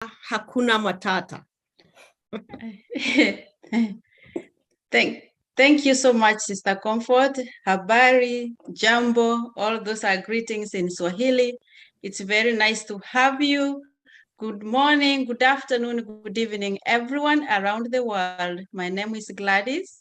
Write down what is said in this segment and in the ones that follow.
Hakuna Matata. Thank you so much, Sister Comfort. Habari, Jambo, all those are greetings in Swahili. It's very nice to have you. Good morning, good afternoon, good evening, everyone around the world. My name is Gladys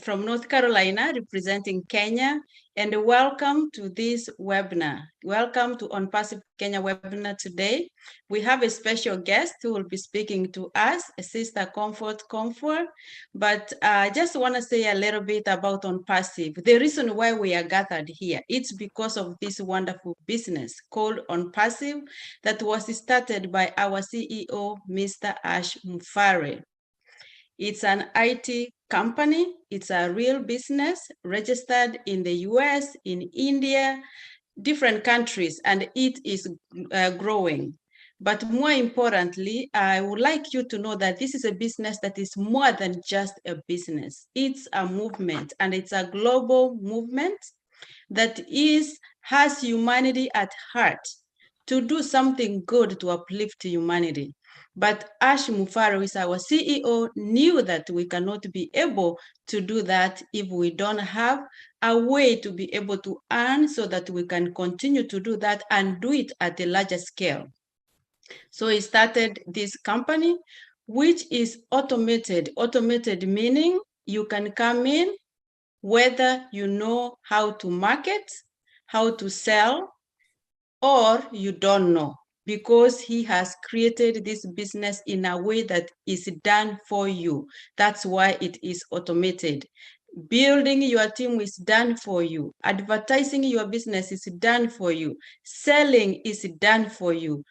from North Carolina, representing Kenya, and welcome to this webinar. Welcome to Onpassive Kenya webinar today. We have a special guest who will be speaking to us, Sister Comfort. But I just want to say a little bit about Onpassive. The reason why we are gathered here, it's because of this wonderful business called Onpassive that was started by our CEO, Mr. Ash Mufare. It's an IT company. It's a real business registered in the US, in India, different countries, and it is growing. But more importantly, I would like you to know that this is a business that is more than just a business. It's a movement, and it's a global movement that has humanity at heart, to do something good to uplift humanity. But Ash Mufaro is our CEO, knew that we cannot be able to do that if we don't have a way to be able to earn so that we can continue to do that and do it at a larger scale. So he started this company, which is automated. Automated meaning you can come in whether you know how to market, how to sell, or you don't know, because he has created this business in a way that is done for you. That's why it is automated. Building your team is done for you. Advertising your business is done for you. Selling is done for you.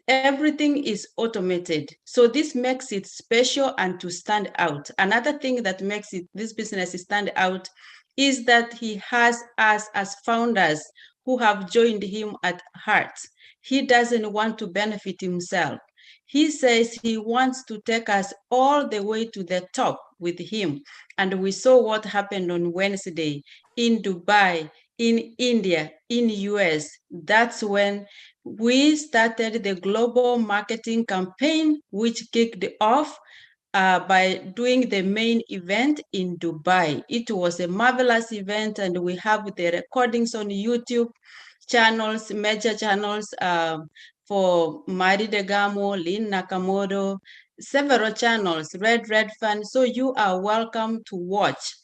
Everything is automated. So this makes it special and to stand out. Another thing that makes this business stand out is that he has us as founders who have joined him at heart. He doesn't want to benefit himself. He says he wants to take us all the way to the top with him. And we saw what happened on Wednesday in Dubai, in India, in US. That's when we started the global marketing campaign, which kicked off by doing the main event in Dubai. It was a marvelous event, and we have the recordings on YouTube channels, major channels for Mari Degamo, Lynn Nakamoto, several channels, Red Fan. So you are welcome to watch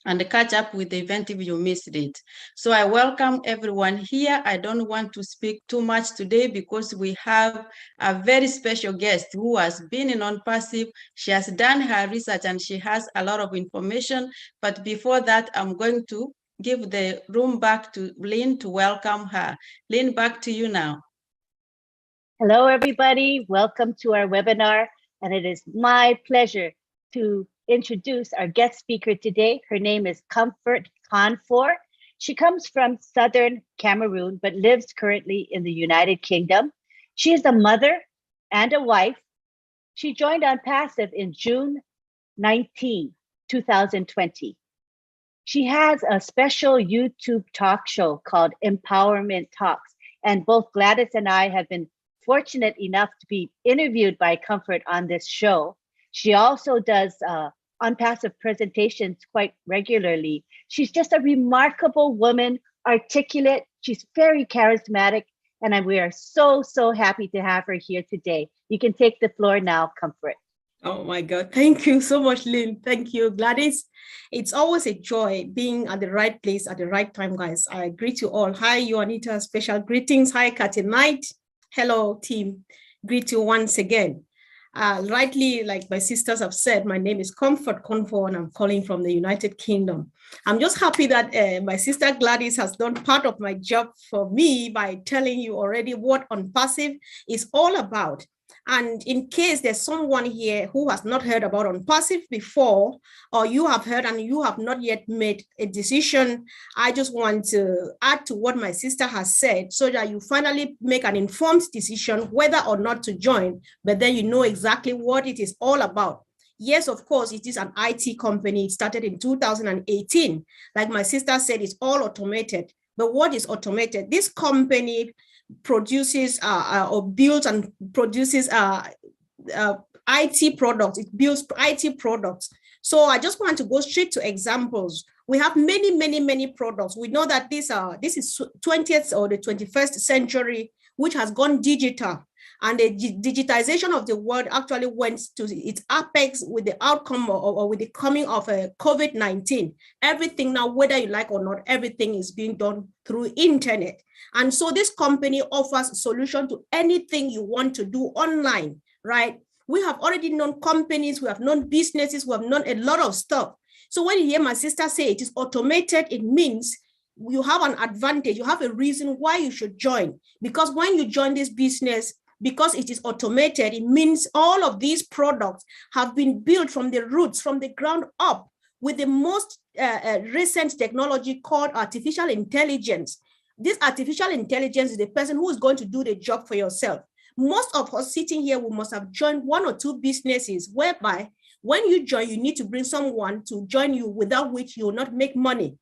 and catch up with the event if you missed it. So I welcome everyone here. I don't want to speak too much today because we have a very special guest who has been in Onpassive. She has done her research and she has a lot of information. But before that, I'm going to give the room back to Lynn to welcome her. Lynn, back to you now. Hello, everybody. Welcome to our webinar. And it is my pleasure to introduce our guest speaker today. Her name is Comfort Kanfor. She comes from Southern Cameroon, but lives currently in the United Kingdom. She is a mother and a wife. She joined Onpassive in June 19, 2020. She has a special YouTube talk show called Empowerment Talks, and both Gladys and I have been fortunate enough to be interviewed by Comfort on this show. She also does Onpassive presentations quite regularly. She's just a remarkable woman, articulate. She's very charismatic, and we are so happy to have her here today. You can take the floor now, Comfort. Oh my God, thank you so much, Lynn. Thank you, Gladys. It's always a joy being at the right place at the right time, guys. I greet you all. Hi, Juanita, special greetings. Hi, Kat and Knight. Hello, team. Greet you once again. Rightly, like my sisters have said, my name is Comfort Kanfor, and I'm calling from the United Kingdom. I'm just happy that my sister Gladys has done part of my job for me by telling you already what Onpassive is all about. And in case there's someone here who has not heard about Onpassive before, or you have heard and you have not yet made a decision, I just want to add to what my sister has said so that you finally make an informed decision whether or not to join, but then you know exactly what it is all about. Yes, of course, it is an IT company. It started in 2018. Like my sister said, it's all automated. But what is automated? This company produces or builds and produces IT products. It builds IT products. So I just want to go straight to examples. We have many products. We know that this is 20th or the 21st century, which has gone digital. And the digitization of the world actually went to its apex with the outcome or with the coming of COVID-19. Everything now, whether you like or not, everything is being done through internet. And so this company offers a solution to anything you want to do online, right? We have already known companies, we have known businesses, we have known a lot of stuff. So when you hear my sister say it is automated, it means you have an advantage, you have a reason why you should join. Because when you join this business, because it is automated, it means all of these products have been built from the roots, from the ground up, with the most recent technology called artificial intelligence. This artificial intelligence is the person who is going to do the job for yourself. Most of us sitting here, we must have joined one or two businesses whereby when you join, you need to bring someone to join you, without which you will not make money.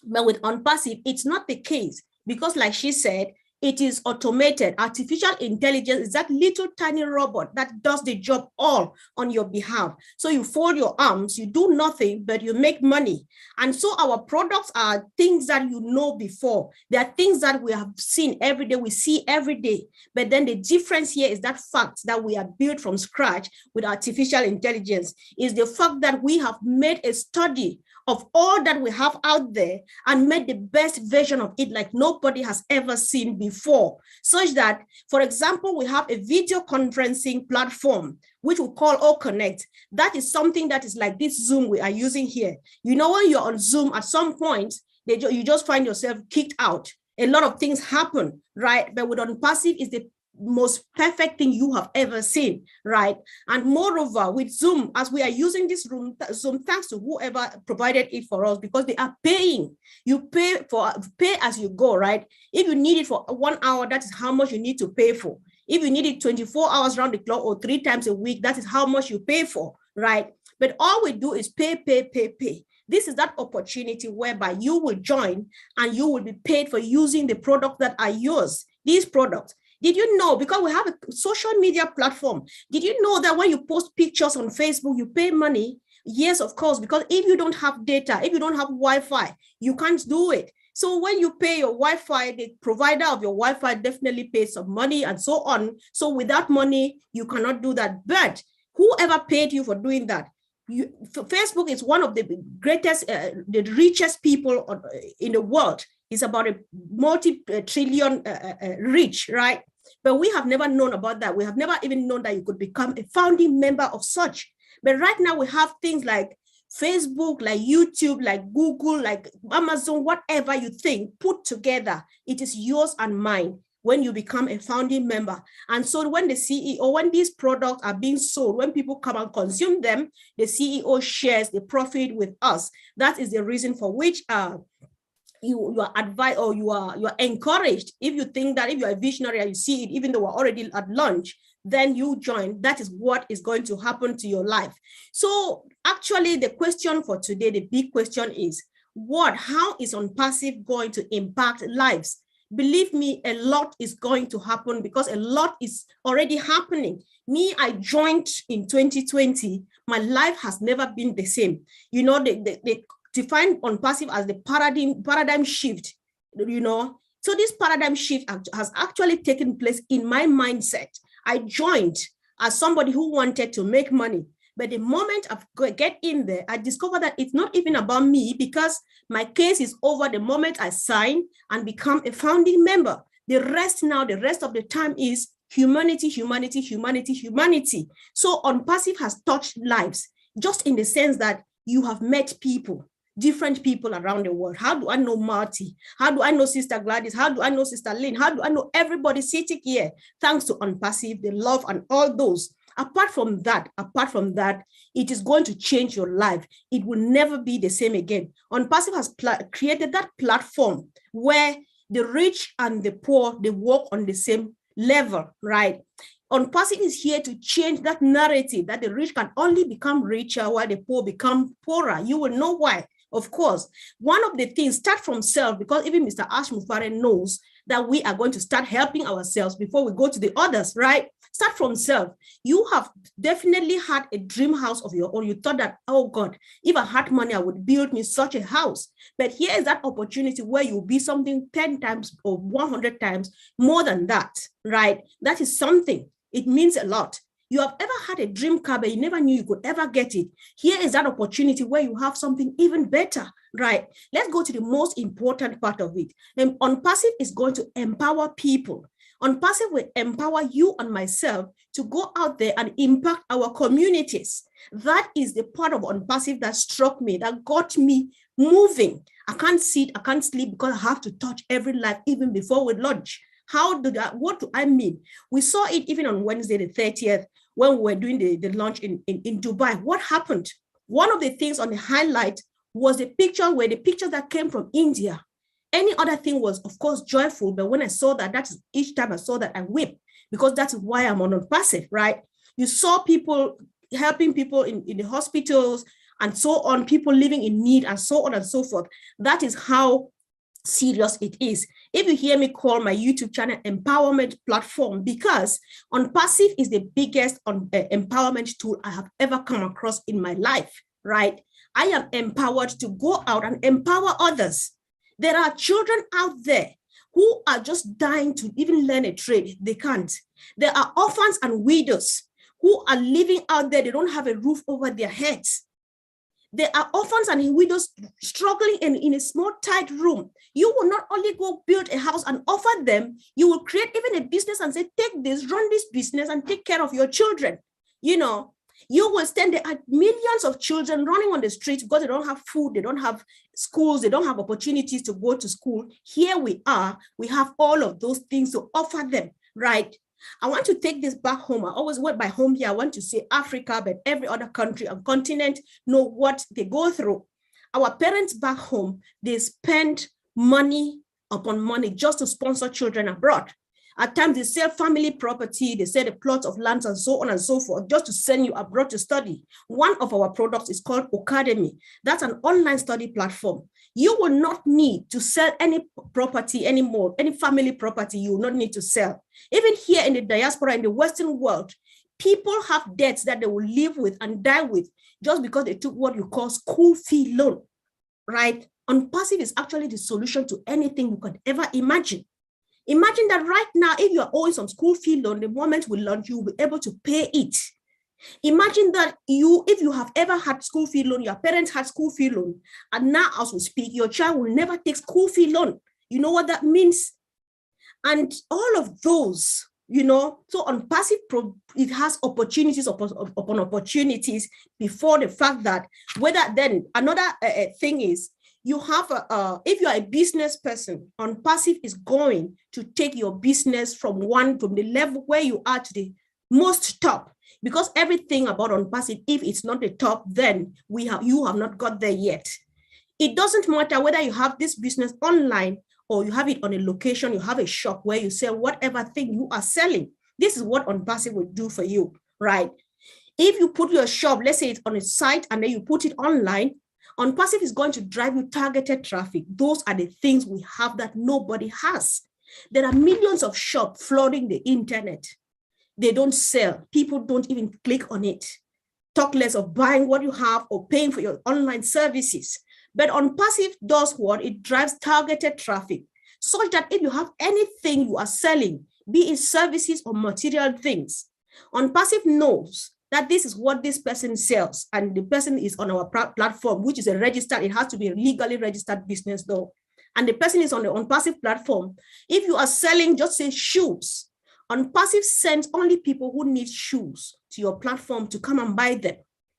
But with Onpassive, it's not the case, because like she said, it is automated. Artificial intelligence is that little tiny robot that does the job all on your behalf. So you fold your arms, you do nothing, but you make money. And so our products are things that you know before. They are things that we have seen every day, we see every day. But then the difference here is that fact that we are built from scratch with artificial intelligence, is the fact that we have made a study of all that we have out there and made the best version of it like nobody has ever seen before. Such that, for example, we have a video conferencing platform, which we call All Connect. That is something that is like this Zoom we are using here. You know, when you're on Zoom, at some point, you just find yourself kicked out. A lot of things happen, right? But with Onpassive is the most perfect thing you have ever seen, right? And moreover, with Zoom, as we are using this Zoom, thanks to whoever provided it for us, because they are paying. You pay as you go, right? If you need it for 1 hour, that is how much you need to pay for. If you need it 24 hours round the clock or 3 times a week, that is how much you pay for, right? But all we do is pay. This is that opportunity whereby you will join and you will be paid for using the product that are yours, these products. Did you know, because we have a social media platform, did you know that when you post pictures on Facebook, you pay money? Yes, of course, because if you don't have data, if you don't have Wi-Fi, you can't do it. So when you pay your Wi-Fi, the provider of your Wi-Fi definitely pays some money and so on. So without money, you cannot do that. But whoever paid you for doing that, Facebook is one of the greatest, the richest people in the world. It's about a multi-trillion reach, right? But we have never known about that. We have never even known that you could become a founding member of such. But right now we have things like Facebook, like YouTube, like Google, like Amazon, whatever you think, put together, it is yours and mine when you become a founding member. And so when the CEO, when these products are being sold, when people come and consume them, the CEO shares the profit with us. That is the reason for which you are advised, or you are encouraged. If you think that, if you are a visionary and you see it, even though we're already at lunch, then you join. That is what is going to happen to your life. So actually the question for today, the big question is, how is Onpassive going to impact lives? Believe me, a lot is going to happen, because a lot is already happening. Me, I joined in 2020. My life has never been the same. You know, they define Onpassive as the paradigm shift, you know. So this paradigm shift has actually taken place in my mindset. I joined as somebody who wanted to make money. But the moment I get in there, I discover that it's not even about me, because my case is over the moment I sign and become a founding member. The rest of the time is humanity. So Onpassive has touched lives, just in the sense that you have met people, different people around the world. How do I know Marty? How do I know Sister Gladys? How do I know Sister Lynn? How do I know everybody sitting here? Thanks to Onpassive, the love and all those. Apart from that, it is going to change your life. It will never be the same again. Onpassive has created that platform where the rich and the poor, they walk on the same level, right? Onpassive is here to change that narrative that the rich can only become richer while the poor become poorer. You will know why. Of course, one of the things, start from self, because even Mr. Ash Mufare knows that we are going to start helping ourselves before we go to the others, right? Start from self. You have definitely had a dream house of your own. You thought that, oh God, if I had money, I would build me such a house. But here is that opportunity where you'll be something 10 times or 100 times more than that, right? That is something. It means a lot. You have ever had a dream car, but you never knew you could ever get it. Here is that opportunity where you have something even better, right? Let's go to the most important part of it. And Onpassive is going to empower people. Onpassive will empower you and myself to go out there and impact our communities. That is the part of Onpassive that struck me, that got me moving. I can't sit, I can't sleep because I have to touch every life even before we launch. What do I mean? We saw it even on Wednesday, the 30th, when we were doing the launch in Dubai. What happened? One of the things on the highlight was the picture that came from India. Any other thing was, of course, joyful. But when I saw that, each time I saw that, I wept, because that's why I'm on Onpassive, right? You saw people helping people in the hospitals and so on, people living in need and so on and so forth. That is how serious it is. If you hear me call my YouTube channel empowerment platform, because Onpassive is the biggest empowerment tool I have ever come across in my life, right? I am empowered to go out and empower others. There are children out there who are just dying to even learn a trade. They can't. There are orphans and widows who are living out there. They don't have a roof over their heads. There are orphans and widows struggling in a small, tight room. You will not only go build a house and offer them, you will create even a business and say, take this, run this business and take care of your children. You know, you will stand there at millions of children running on the streets because they don't have food, they don't have schools, they don't have opportunities to go to school. Here we are, we have all of those things to offer them, right? I want to take this back home. I always went by home here. I want to say Africa, but every other country and continent know what they go through. Our parents back home, they spend money upon money just to sponsor children abroad. At times they sell family property, they sell the plots of lands and so on and so forth, just to send you abroad to study. One of our products is called Academy. That's an online study platform. You will not need to sell any property anymore, any family property you will not need to sell. Even here in the diaspora, in the Western world, people have debts that they will live with and die with just because they took what you call school fee loan, right? Onpassive is actually the solution to anything you could ever imagine. Imagine that right now, if you are owing some school fee loan, the moment we launch, you will be able to pay it. Imagine that if you have ever had school fee loan, your parents had school fee loan, and now as we speak, your child will never take school fee loan. You know what that means? And all of those, you know, so Onpassive, it has opportunities upon opportunities before the fact that whether then another thing is, you have if you are a business person, Onpassive is going to take your business from the level where you are to the most top, because everything about Onpassive, if it's not the top, then you have not got there yet. It doesn't matter whether you have this business online or you have it on a location, you have a shop where you sell whatever thing you are selling. This is what Onpassive will do for you, right? If you put your shop, let's say it's on a site and then you put it online, Onpassive is going to drive you targeted traffic. Those are the things we have that nobody has. There are millions of shops flooding the internet. They don't sell. People don't even click on it. Talk less of buying what you have or paying for your online services. But Onpassive does what? It drives targeted traffic, such that if you have anything you are selling, be it services or material things, Onpassive knows that this is what this person sells, and the person is on our platform, which is it has to be a legally registered business though. And the person is on the Onpassive platform. If you are selling, just say shoes, Onpassive sends only people who need shoes to your platform to come and buy them,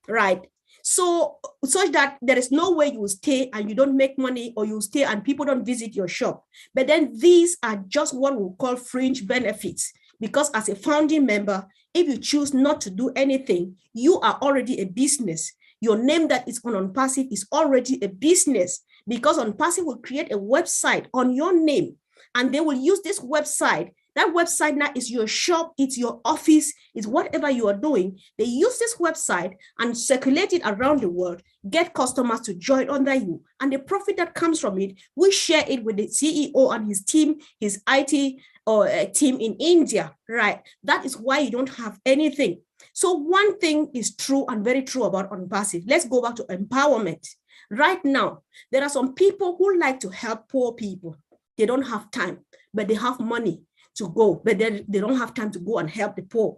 right? So, such that there is no way you will stay and you don't make money, or you stay and people don't visit your shop. But then these are just what we call fringe benefits, because as a founding member, if you choose not to do anything, you are already a business. Your name that is on Onpassive is already a business, because Onpassive will create a website on your name, and they will use this website That website now is your shop, it's your office, it's whatever you are doing. They use this website and circulate it around the world, get customers to join under you. And the profit that comes from it, we share it with the CEO and his team, his IT or team in India, right? That is why you don't have anything. So one thing is true and very true about Onpassive. Let's go back to empowerment. Right now, there are some people who like to help poor people. They don't have time, but they have money to go, but they don't have time to go and help the poor.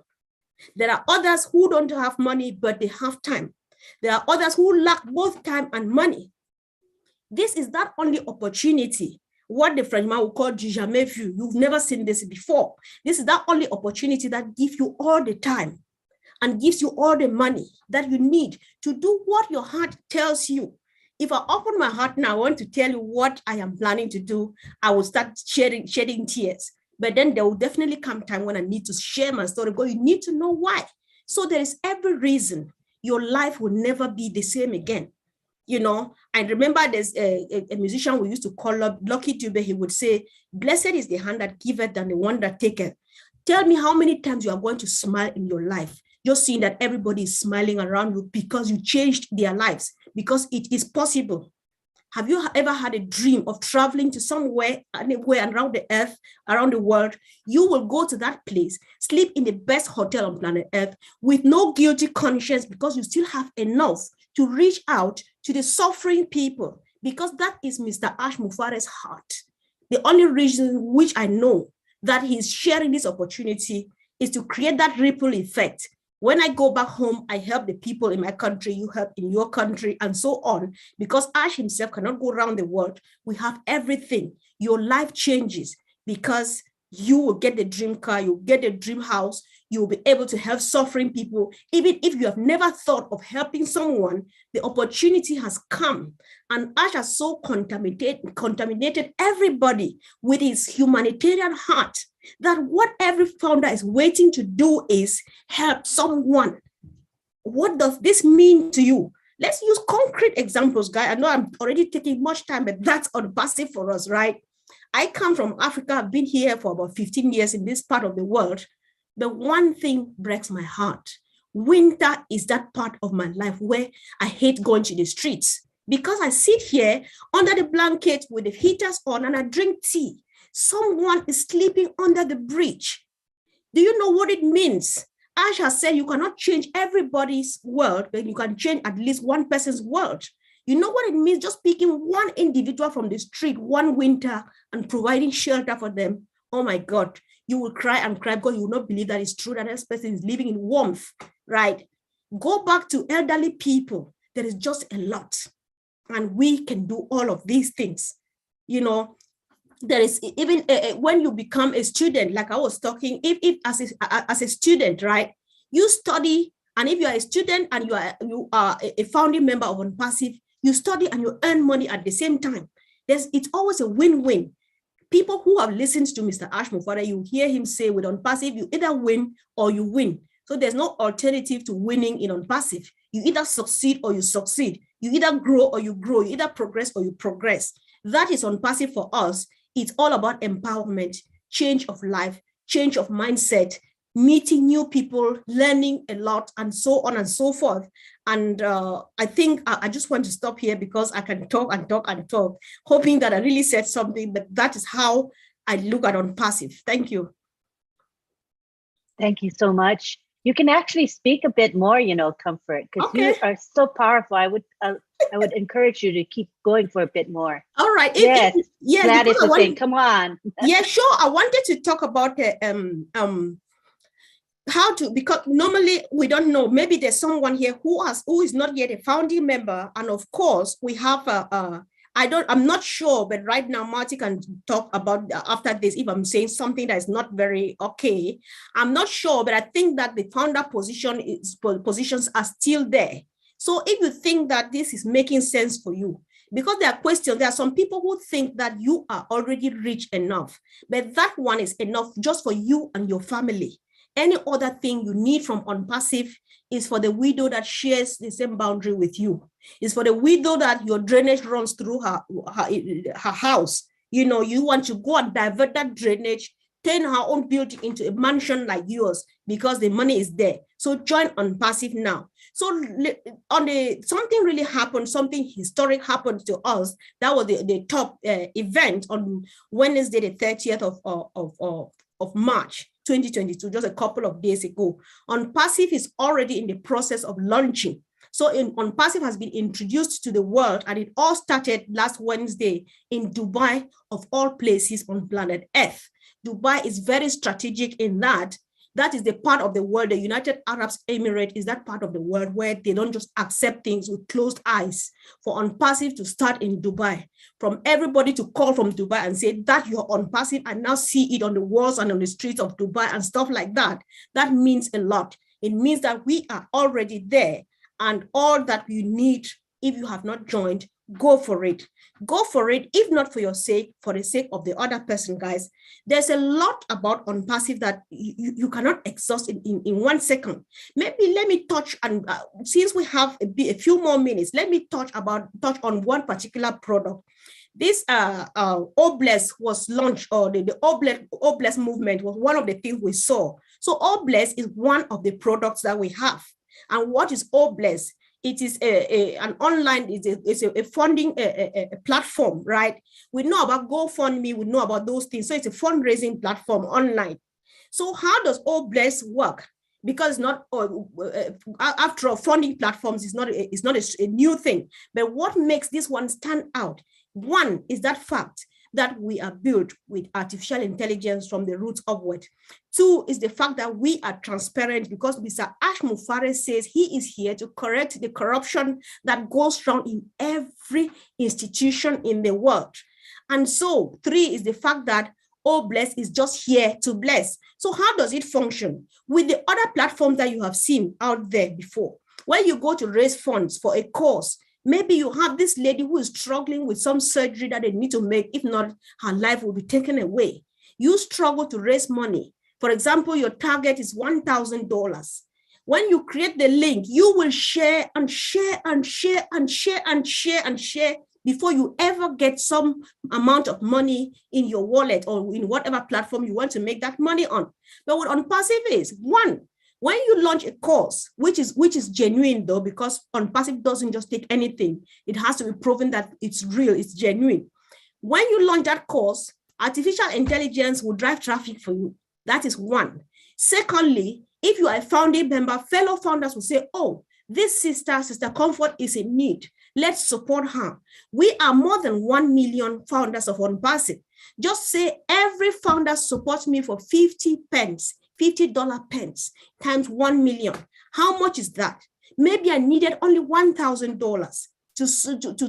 There are others who don't have money, but they have time. There are others who lack both time and money. This is that only opportunity, what the Frenchman will call du jamais vu. You've never seen this before. This is that only opportunity that gives you all the time and gives you all the money that you need to do what your heart tells you. If I open my heart now, I want to tell you what I am planning to do, I will start shedding tears. But then there will definitely come time when I need to share my story, because you need to know why. So there is every reason your life will never be the same again. You know, I remember there's a musician we used to call up Lucky Dube. He would say, blessed is the hand that giveth than the one that taketh. Tell me how many times you are going to smile in your life. You're seeing that everybody is smiling around you because you changed their lives, because it is possible. Have you ever had a dream of traveling to somewhere, anywhere around the earth, around the world? You will go to that place, sleep in the best hotel on planet Earth with no guilty conscience, because you still have enough to reach out to the suffering people, because that is Mr. Ash Mufare's heart. The only reason which I know that he's sharing this opportunity is to create that ripple effect. When I go back home, I help the people in my country, you help in your country, and so on. Because Ash himself cannot go around the world. We have everything. Your life changes because you will get the dream car, you'll get the dream house, you'll be able to help suffering people. Even if you have never thought of helping someone, the opportunity has come. And Ash has so contaminated everybody with his humanitarian heart, that what every founder is waiting to do is help someone. What does this mean to you? Let's use concrete examples, guys. I know I'm already taking much time, but that's Onpassive for us, right? I come from Africa. I've been here for about 15 years in this part of the world. The one thing breaks my heart. Winter is that part of my life where I hate going to the streets, because I sit here under the blanket with the heaters on and I drink tea. Someone is sleeping under the bridge. Do you know what it means? Ash has said you cannot change everybody's world, but you can change at least one person's world. You know what it means? Just picking one individual from the street one winter and providing shelter for them. Oh my God, you will cry and cry because you will not believe that it's true that this person is living in warmth, right? Go back to elderly people. There is just a lot. And we can do all of these things. You know, there is even when you become a student, like I was talking, if as a student, right, you study, and if you are a student and you are a founding member of Onpassive, you study and you earn money at the same time. It's always a win-win. People who have listened to Mr. Ash Mufara, you hear him say with Onpassive, you either win or you win. So there's no alternative to winning in Onpassive. You either succeed or you succeed. You either grow or you grow. You either progress or you progress. That is Onpassive for us. It's all about empowerment, change of life, change of mindset, meeting new people, learning a lot, and so on and so forth. And I think I just want to stop here because I can talk and talk and talk, hoping that I really said something, but that is how I look at Onpassive. Thank you. Thank you so much. You can actually speak a bit more, you know, Comfort, because you are so powerful. I would encourage you to keep going for a bit more. All right. Yes. Gladys was saying, come on. Yeah, sure. I wanted to talk about how to, because normally we don't know. Maybe there's someone here who is not yet a founding member, and of course we have I'm not sure, but right now Marty can talk about after this if I'm saying something that is not very okay. I'm not sure, but I think that the founder positions are still there. So if you think that this is making sense for you, because there are questions, there are some people who think that you are already rich enough, but that one is enough just for you and your family. Any other thing you need from Onpassive is for the widow that shares the same boundary with you. It's for the widow that your drainage runs through her house. You know, you want to go and divert that drainage turn her own building into a mansion like yours because the money is there. So join Onpassive now. So something really happened, something historic happened to us. That was the top event on Wednesday, the 30th of March, 2022, just a couple of days ago. Onpassive is already in the process of launching. So Onpassive has been introduced to the world, and it all started last Wednesday in Dubai, of all places on planet Earth. Dubai is very strategic in that. That is the part of the world, the United Arab Emirates is that part of the world where they don't just accept things with closed eyes. For Onpassive to start in Dubai, from everybody to call from Dubai and say that you're Onpassive and now see it on the walls and on the streets of Dubai and stuff like that, that means a lot. It means that we are already there, and all that you need, if you have not joined, go for it. Go for it, if not for your sake, for the sake of the other person, guys. There's a lot about Onpassive that you cannot exhaust in 1 second. Maybe let me touch, and since we have a few more minutes, let me touch on one particular product. This Obless was launched, or the Obless movement was one of the things we saw. So Obless is one of the products that we have. And what is Obless? It is an online, it's a funding platform, right? We know about GoFundMe, we know about those things. So it's a fundraising platform online. So how does Obless work? Because not after all, funding platforms is not a new thing. But what makes this one stand out? One is that fact that we are built with artificial intelligence from the roots upward. Two is the fact that we are transparent, because Mr. Ash Mufare says he is here to correct the corruption that goes wrong in every institution in the world. And so three is the fact that Obless is just here to bless. So how does it function? With the other platforms that you have seen out there before, when you go to raise funds for a cause, maybe you have this lady who is struggling with some surgery that they need to make. If not, her life will be taken away. You struggle to raise money. For example, your target is $1,000. When you create the link, you will share and share and share and share and share and share before you ever get some amount of money in your wallet or in whatever platform you want to make that money on. But what Onpassive is, one, when you launch a course, which is genuine though, because Onpassive doesn't just take anything, it has to be proven that it's real, it's genuine. When you launch that course, artificial intelligence will drive traffic for you. That is one. Secondly, if you are a founding member, fellow founders will say, oh, this Sister Comfort is in need. Let's support her. We are more than 1 million founders of Onpassive. Just say every founder supports me for 50 pence. $50 pence times 1 million. How much is that? Maybe I needed only $1,000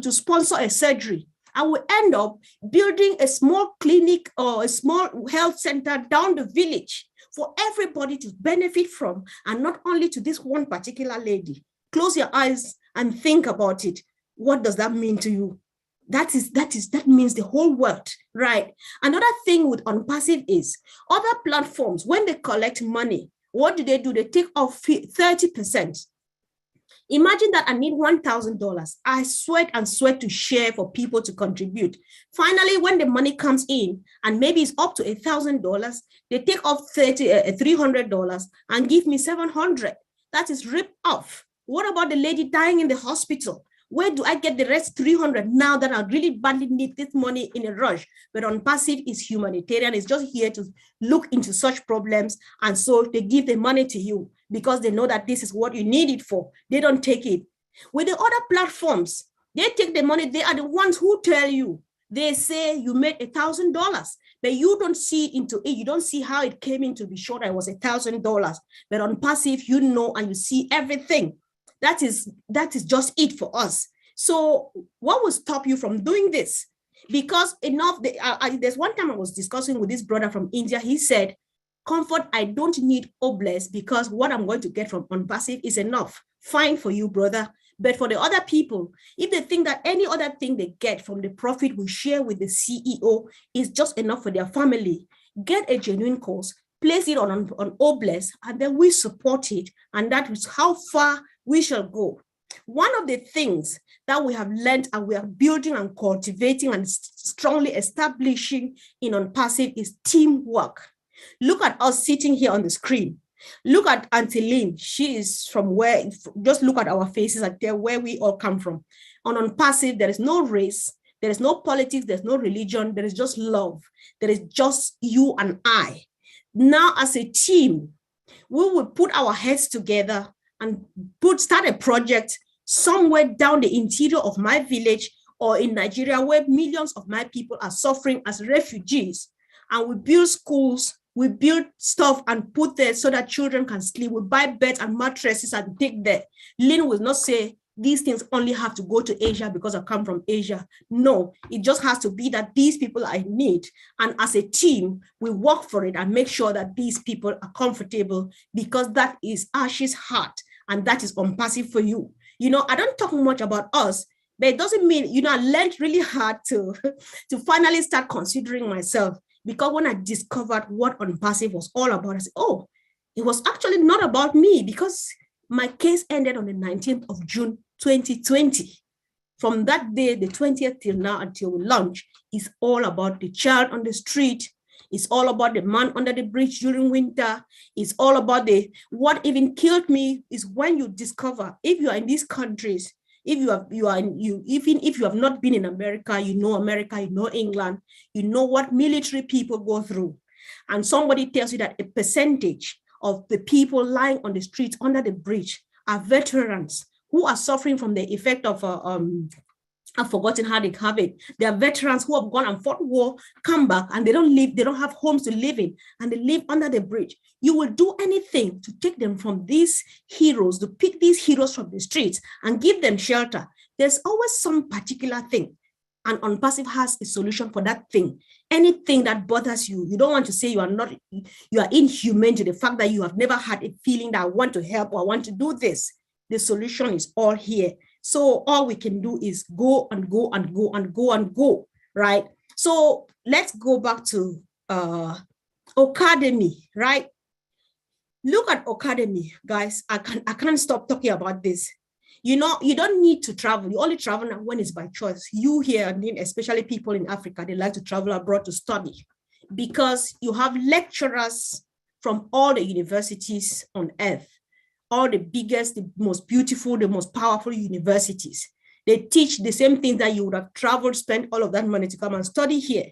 to sponsor a surgery. I will end up building a small clinic or a small health center down the village for everybody to benefit from, and not only to this one particular lady. Close your eyes and think about it. What does that mean to you? That means the whole world, right? Another thing with Onpassive is other platforms, when they collect money, what do? They take off 30%. Imagine that I need $1,000. I sweat and sweat to share for people to contribute. Finally, when the money comes in, and maybe it's up to $1,000, they take off $300 and give me $700. That is ripped off. What about the lady dying in the hospital? Where do I get the rest 300 now that I really badly need this money in a rush? But Onpassive is humanitarian. It's just here to look into such problems. And so they give the money to you because they know that this is what you need it for. They don't take it. With the other platforms, they take the money. They are the ones who tell you. They say you made $1,000, but you don't see into it. You don't see how it came in to be sure that it was $1,000. But Onpassive, you know, and you see everything. That is just it for us. So what will stop you from doing this? Because there's one time I was discussing with this brother from India. He said, Comfort, I don't need Obless because what I'm going to get from Onpassive is enough. Fine for you, brother. But for the other people, if they think that any other thing they get from the profit we share with the CEO is just enough for their family, get a genuine course, place it on Obless, and then we support it. And that is how far we shall go. One of the things that we have learned and we are building and cultivating and strongly establishing in Onpassive is teamwork. Look at us sitting here on the screen. Look at Auntie Lynn. She is from where, just look at our faces and tell where we all come from. On Onpassive, there is no race, there is no politics, there's no religion, there is just love. There is just you and I. Now, as a team, we will put our heads together and start a project somewhere down the interior of my village or in Nigeria, where millions of my people are suffering as refugees. And we build schools, we build stuff and put there so that children can sleep. We buy beds and mattresses and take there. Lynn will not say these things only have to go to Asia because I come from Asia. No, it just has to be that these people are in need. And as a team, we work for it and make sure that these people are comfortable, because that is Ash's heart and that is Onpassive for you. You know, I don't talk much about us, but it doesn't mean, you know, I learned really hard to finally start considering myself, because when I discovered what Onpassive was all about, I said, oh, it was actually not about me, because my case ended on the 19th of June, 2020. From that day, the 20th till now, until we launch, is all about the child on the street. It's all about the man under the bridge during winter. It's all about what even killed me is when you discover, if you are in these countries, even if you have not been in America, you know England, you know what military people go through. And somebody tells you that a percentage of the people lying on the streets under the bridge are veterans who are suffering from the effect of I've forgotten how they have it. They are veterans who have gone and fought war, come back, and they don't have homes to live in, and they live under the bridge. You will do anything to take them from these heroes, to pick these heroes from the streets and give them shelter. There's always some particular thing, and Onpassive has a solution for that thing. Anything that bothers you, you don't want to say you are inhumane to the fact that you have never had a feeling that I want to help or I want to do this. The solution is all here. So all we can do is go and go and go and go and go, right? So let's go back to Academy, right? Look at Academy, guys. I can't stop talking about this. You know, you don't need to travel. You only travel when it's by choice. You here, especially people in Africa, they like to travel abroad to study, because you have lecturers from all the universities on earth, all the biggest, the most beautiful, the most powerful universities. They teach the same things that you would have traveled, spent all of that money to come and study here.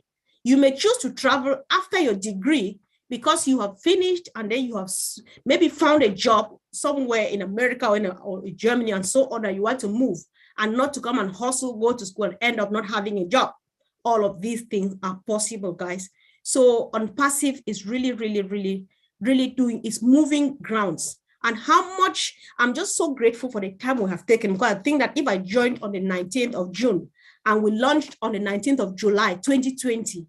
You may choose to travel after your degree because you have finished and then you have maybe found a job somewhere in America or in Germany and so on, that you want to move, and not to come and hustle, go to school and end up not having a job. All of these things are possible, guys. So Onpassive is really, really, really, really is moving grounds. And how much, I'm just so grateful for the time we have taken, because I think that if I joined on the 19th of June and we launched on the 19th of July, 2020,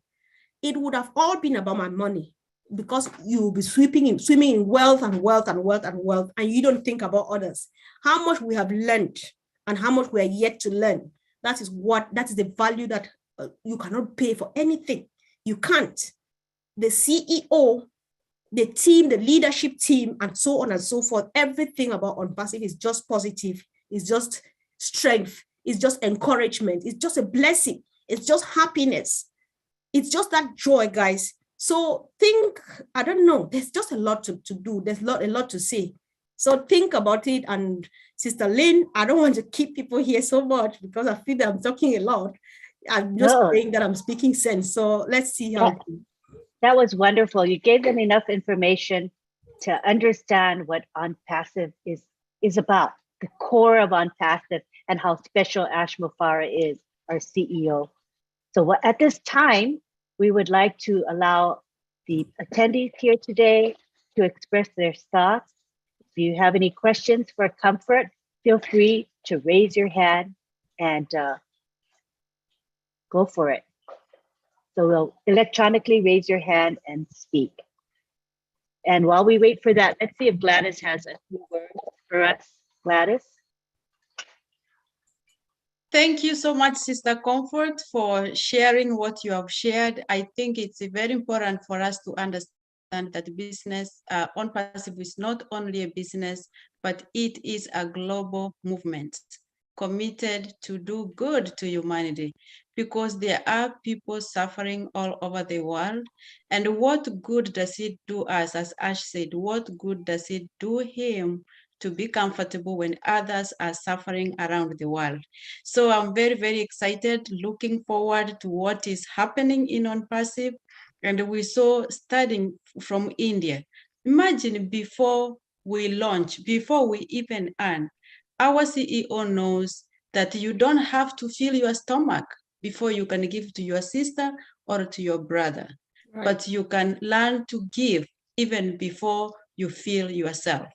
it would have all been about my money, because you will be swimming in wealth and wealth and wealth and wealth, and you don't think about others. How much we have learned and how much we are yet to learn. That is the value that you cannot pay for anything. You can't. The CEO, the team, the leadership team, and so on and so forth, everything about Onpassive is just positive. It's just strength. It's just encouragement. It's just a blessing. It's just happiness. It's just that joy, guys. So I don't know, there's just a lot to do. There's a lot to say. So think about it. And Sister Lynn, I don't want to keep people here so much because I feel that I'm talking a lot. I'm just saying that I'm speaking sense. So let's see how. That was wonderful. You gave them enough information to understand what Onpassive is about, the core of Onpassive, and how special Ash Mufara is, our CEO. So at this time, we would like to allow the attendees here today to express their thoughts. If you have any questions for Comfort, feel free to raise your hand and go for it. So we'll electronically raise your hand and speak. And while we wait for that, let's see if Gladys has a few words for us. Gladys? Thank you so much, Sister Comfort, for sharing what you have shared. I think it's very important for us to understand that business, Onpassive is not only a business, but it is a global movement committed to do good to humanity. because there are people suffering all over the world. And what good does it do us? As Ash said, what good does it do him to be comfortable when others are suffering around the world? So I'm very, very excited, looking forward to what is happening in Onpassive. And we saw starting from India. Imagine before we launch, before we even earn, our CEO knows that you don't have to fill your stomach before you can give to your sister or to your brother, Right. but you can learn to give even before you fill yourself.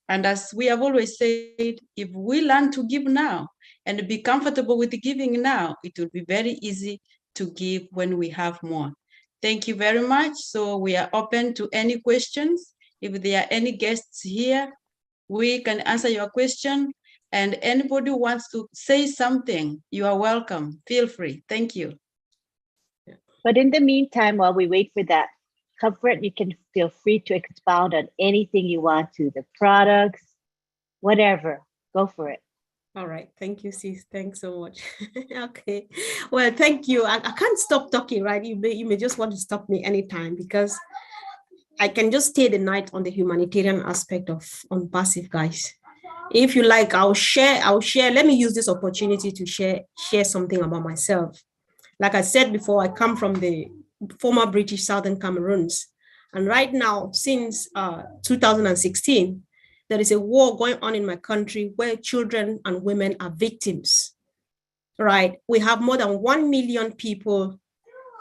And as we have always said, if we learn to give now and be comfortable with giving now, it will be very easy to give when we have more. Thank you very much. So we are open to any questions. If there are any guests here, we can answer your question. And anybody who wants to say something, you are welcome. Feel free. Thank you. But in the meantime, while we wait for that, Comfort, you can feel free to expound on anything you want to, the products, whatever. Go for it. All right. Thank you, sis. Thanks so much. Okay. Well, thank you. I can't stop talking, right? You may just want to stop me anytime because I can just stay the night on the humanitarian aspect of Onpassive, guys. If you like, I'll share. Let me use this opportunity to share something about myself. Like I said before, I come from the former British Southern Cameroons. And right now, since 2016, there is a war going on in my country where children and women are victims, right? We have more than 1 million people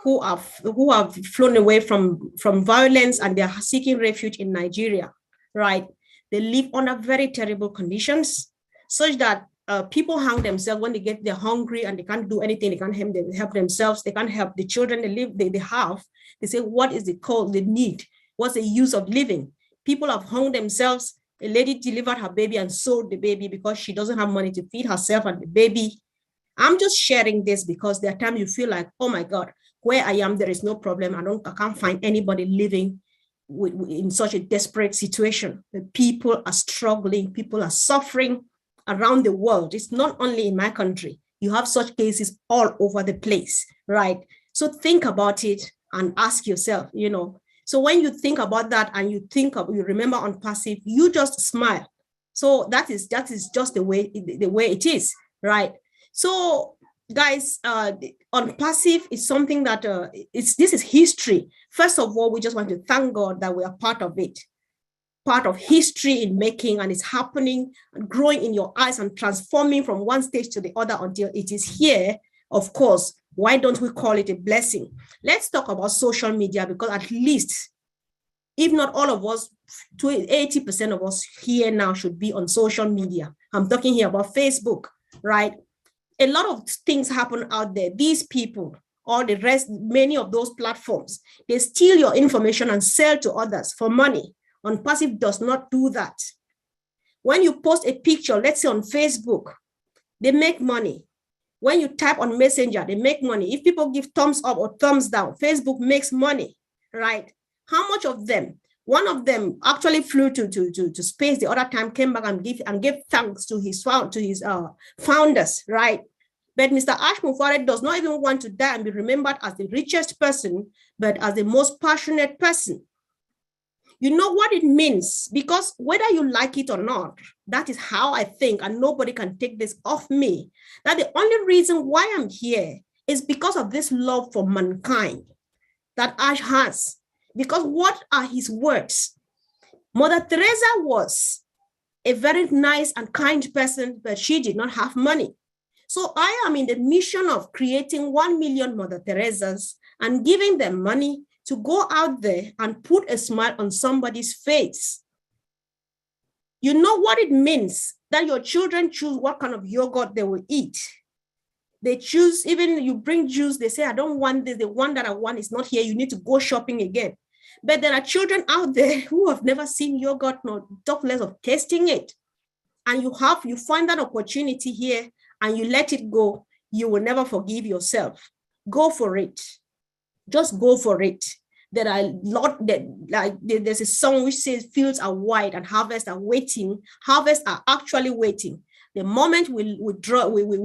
who have flown away from violence and they are seeking refuge in Nigeria, right? They live under very terrible conditions, such that people hang themselves when they're hungry and they can't do anything. They can't help themselves. They can't help the children they have. They say, what is the need? What's the use of living? People have hung themselves. A lady delivered her baby and sold the baby because she doesn't have money to feed herself and the baby. I'm just sharing this because there are times you feel like, oh my God, where I am, there is no problem. I can't find anybody living in such a desperate situation. The people are struggling. People are suffering around the world. It's not only in my country. You have such cases all over the place, right? So think about it and ask yourself, so when you think about that and you remember Onpassive, you just smile. So that is just the way it is, right? So guys, Onpassive is something that this is history. First of all, we just want to thank God that we are part of it, part of history in making, and it's happening, growing in your eyes and transforming from one stage to the other until it is here. Of course, why don't we call it a blessing? Let's talk about social media, because at least, if not all of us, 80% of us here now should be on social media. I'm talking here about Facebook, right? A lot of things happen out there. These people, all the rest, many of those platforms, they steal your information and sell to others for money. Onpassive does not do that. When you post a picture, let's say on Facebook, they make money. When you type on Messenger, they make money. If people give thumbs up or thumbs down, Facebook makes money, right? How much of them? One of them actually flew to space the other time, came back and gave thanks to his founders, right? But Mr. Ash Mufare does not even want to die and be remembered as the richest person, but as the most passionate person. You know what it means? Because whether you like it or not, that is how I think, and nobody can take this off me, that the only reason why I'm here is because of this love for mankind that Ash has. Because what are his words? Mother Teresa was a very nice and kind person, but she did not have money. So I am in the mission of creating 1 million Mother Teresas and giving them money to go out there and put a smile on somebody's face. You know what it means that your children choose what kind of yogurt they will eat. They choose, even you bring juice, they say, I don't want this, the one that I want is not here, you need to go shopping again. But there are children out there who have never seen yogurt, nor talk less of tasting it. And you find that opportunity here and you let it go, you will never forgive yourself. Go for it. Just go for it. There are a lot that, like, there's a song which says fields are wide and harvests are waiting. Harvests are actually waiting. The moment we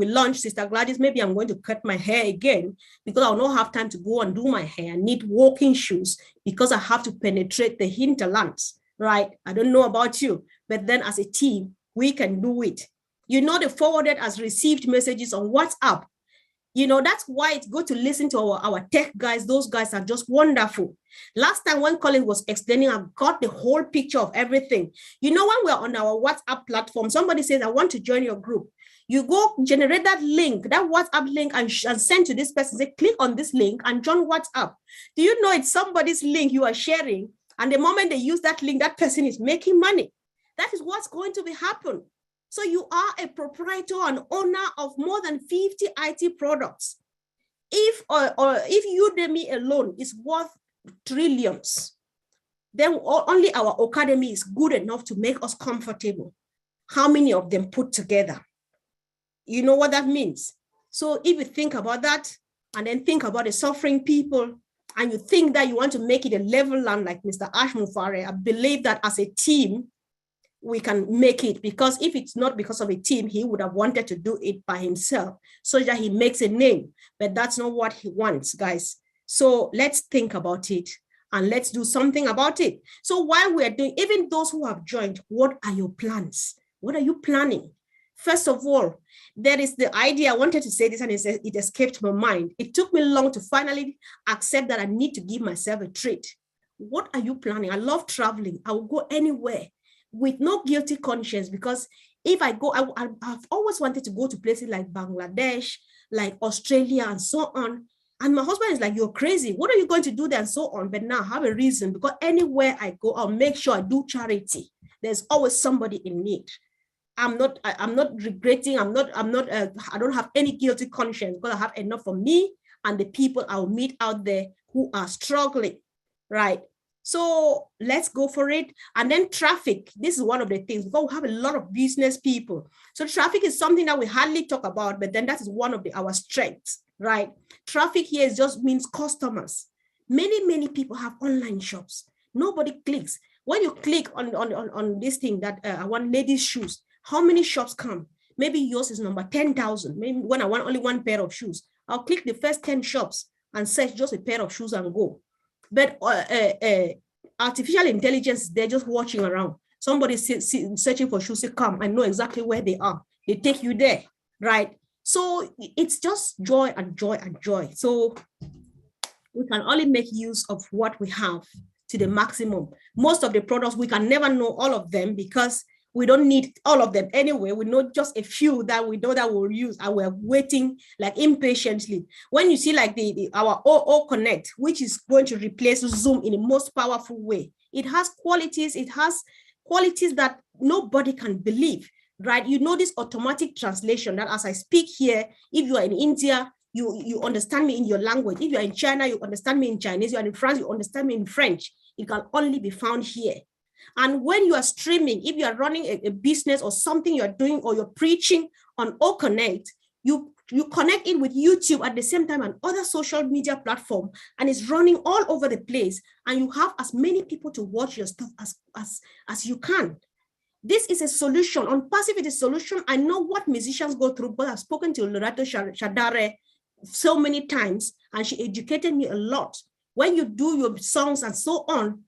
launch Sister Gladys, maybe I'm going to cut my hair again because I'll not have time to go and do my hair. I need walking shoes because I have to penetrate the hinterlands, right? I don't know about you, but then as a team, we can do it. You know, the forwarded has received messages on WhatsApp. You know, that's why it's good to listen to our tech guys. Those guys are just wonderful. Last time when Colin was explaining, I got the whole picture of everything. You know, when we're on our WhatsApp platform, somebody says, I want to join your group. You go generate that link, that WhatsApp link, and send to this person. Say, click on this link and join WhatsApp. Do you know it's somebody's link you are sharing? And the moment they use that link, that person is making money. That is what's going to be happen. So you are a proprietor and owner of more than 50 IT products. If Udemy alone is worth trillions, then only our academy is good enough to make us comfortable. How many of them put together? You know what that means? So if you think about that, and then think about the suffering people, and you think that you want to make it a level land like Mr. Ash Mufare, I believe that as a team, we can make it, because if it's not because of a team, he would have wanted to do it by himself so that he makes a name, but that's not what he wants, guys. So let's think about it and let's do something about it. So while we're doing, even those who have joined, what are your plans? What are you planning? First of all, there is the idea, I wanted to say this and it escaped my mind. It took me long to finally accept that I need to give myself a treat. What are you planning? I love traveling. I will go anywhere with no guilty conscience, because if I go, I've always wanted to go to places like Bangladesh, like Australia and so on. And my husband is like, you're crazy. What are you going to do there and so on? But now I have a reason, because anywhere I go, I'll make sure I do charity. There's always somebody in need. I'm not regretting. I don't have any guilty conscience, because I have enough for me and the people I'll meet out there who are struggling, right? So let's go for it. And then traffic, this is one of the things, because we have a lot of business people. So traffic is something that we hardly talk about, but then that is one of our strengths, right? Traffic here just means customers. Many people have online shops. Nobody clicks. When you click on this thing that I want ladies' shoes, how many shops come? Maybe yours is number 10,000. Maybe when I want only one pair of shoes, I'll click the first 10 shops and search just a pair of shoes and go. But artificial intelligence, they're just watching around. Somebody searching for shoes, say, come, I know exactly where they are. They take you there, right? So it's just joy and joy and joy. So we can only make use of what we have to the maximum. Most of the products, we can never know all of them, because we don't need all of them anyway. We know just a few that we know that we'll use, and we're waiting like impatiently. When you see like our OO Connect, which is going to replace Zoom in the most powerful way, it has qualities that nobody can believe, right? You know, this automatic translation that as I speak here, if you are in India, you understand me in your language. If you're in China, you understand me in Chinese. You're in France, you understand me in French. It can only be found here. And when you are streaming, if you are running a business or something you're doing, or you're preaching on OConnect, you connect it with YouTube at the same time and other social media platform, and it's running all over the place. And you have as many people to watch your stuff as you can. This is a solution. Onpassive is a solution. I know what musicians go through, but I've spoken to Lorato Shadare so many times, and she educated me a lot. When you do your songs and so on,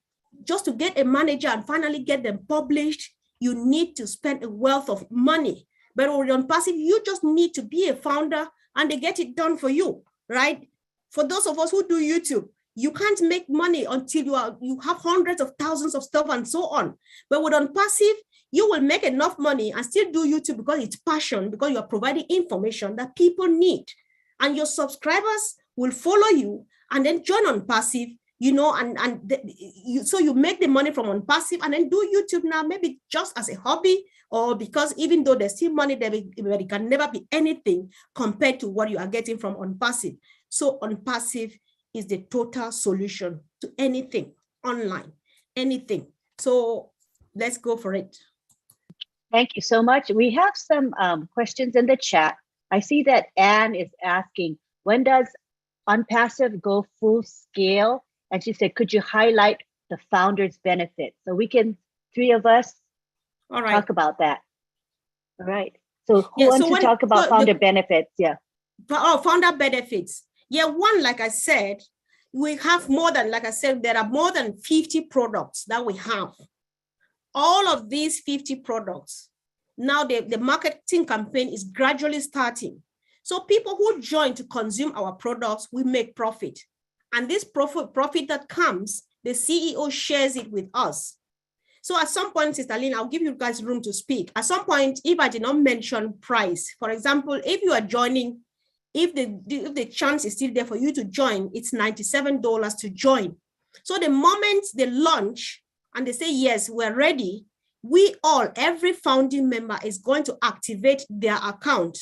just to get a manager and finally get them published, you need to spend a wealth of money. But on Onpassive, you just need to be a founder and they get it done for you, right? For those of us who do YouTube, you can't make money until you have hundreds of thousands of stuff and so on. But with Onpassive, you will make enough money and still do YouTube because it's passion, because you are providing information that people need. And your subscribers will follow you and then join Onpassive. You know, so you make the money from Onpassive and then do YouTube now, maybe just as a hobby, or because even though there's still money there, it can never be anything compared to what you are getting from Onpassive. So Onpassive is the total solution to anything online, anything. So let's go for it. Thank you so much. We have some questions in the chat. I see that Anne is asking, when does Onpassive go full scale? And she said, could you highlight the founder's benefits? So we can, three of us, All right. talk about that. All right. So who Yeah, wants to talk about founder benefits? Yeah. Founder benefits. Yeah, one, like I said, we have more than, like I said, there are more than 50 products that we have. All of these 50 products, now the marketing campaign is gradually starting. So people who join to consume our products, we make profit. And this profit that comes, the CEO shares it with us. So at some point, Sister Lynn, I'll give you guys room to speak. At some point, if I did not mention price, for example, if you are joining, if the chance is still there for you to join, it's $97 to join. So the moment they launch and they say, yes, we're ready, every founding member is going to activate their account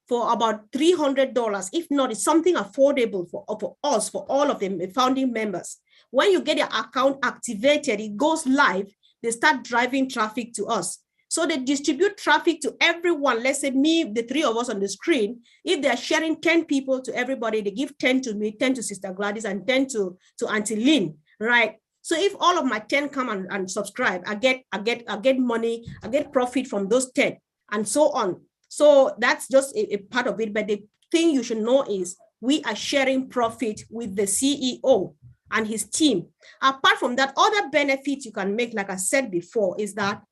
for about $300. If not, it's something affordable for us, for all of the founding members. When you get your account activated, it goes live, they start driving traffic to us. So they distribute traffic to everyone. Let's say me, the three of us on the screen, if they're sharing 10 people to everybody, they give 10 to me, 10 to Sister Gladys, and 10 to Auntie Lynn, right? So if all of my 10 come and subscribe, I get money, I get profit from those 10 and so on. So that's just a part of it. But the thing you should know is we are sharing profit with the CEO and his team. Apart from that, other benefits you can make, like I said before, is that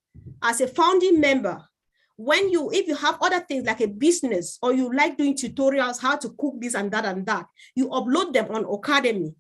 as a founding member, if you have other things like a business, or you like doing tutorials, how to cook this and that, you upload them on Academy.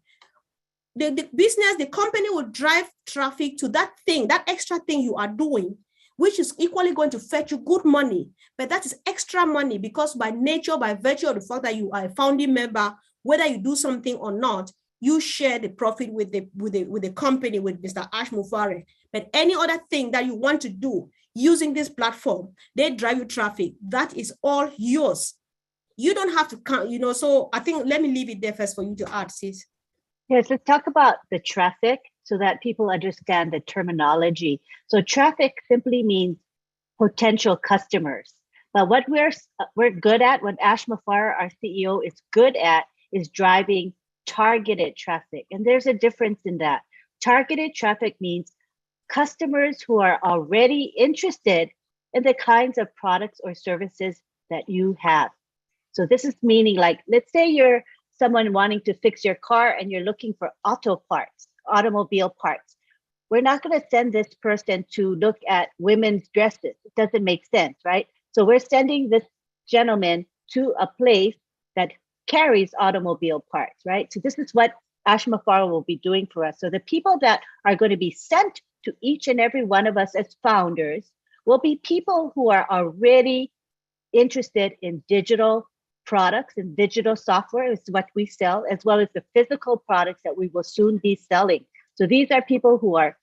The business, the company will drive traffic to that thing, that extra thing you are doing, which is equally going to fetch you good money. But that is extra money because by nature, by virtue of the fact that you are a founding member, whether you do something or not, you share the profit with the company, with Mr. Ash Mufare. But any other thing that you want to do using this platform, they drive you traffic. That is all yours. You don't have to count, so I think, let me leave it there first for you to add, sis. Yes, let's talk about the traffic so that people understand the terminology. So traffic simply means potential customers. But what we're good at, what Ash Mufara, our CEO, is good at, is driving targeted traffic. And there's a difference in that. Targeted traffic means customers who are already interested in the kinds of products or services that you have. So this is meaning, like, let's say you're someone wanting to fix your car and you're looking for automobile parts. We're not going to send this person to look at women's dresses. It doesn't make sense, right? So we're sending this gentleman to a place that carries automobile parts, right? So this is what Ash Mufara will be doing for us. So the people that are going to be sent to each and every one of us as founders will be people who are already interested in digital products and digital software is what we sell, as well as the physical products that we will soon be selling. So these are people who are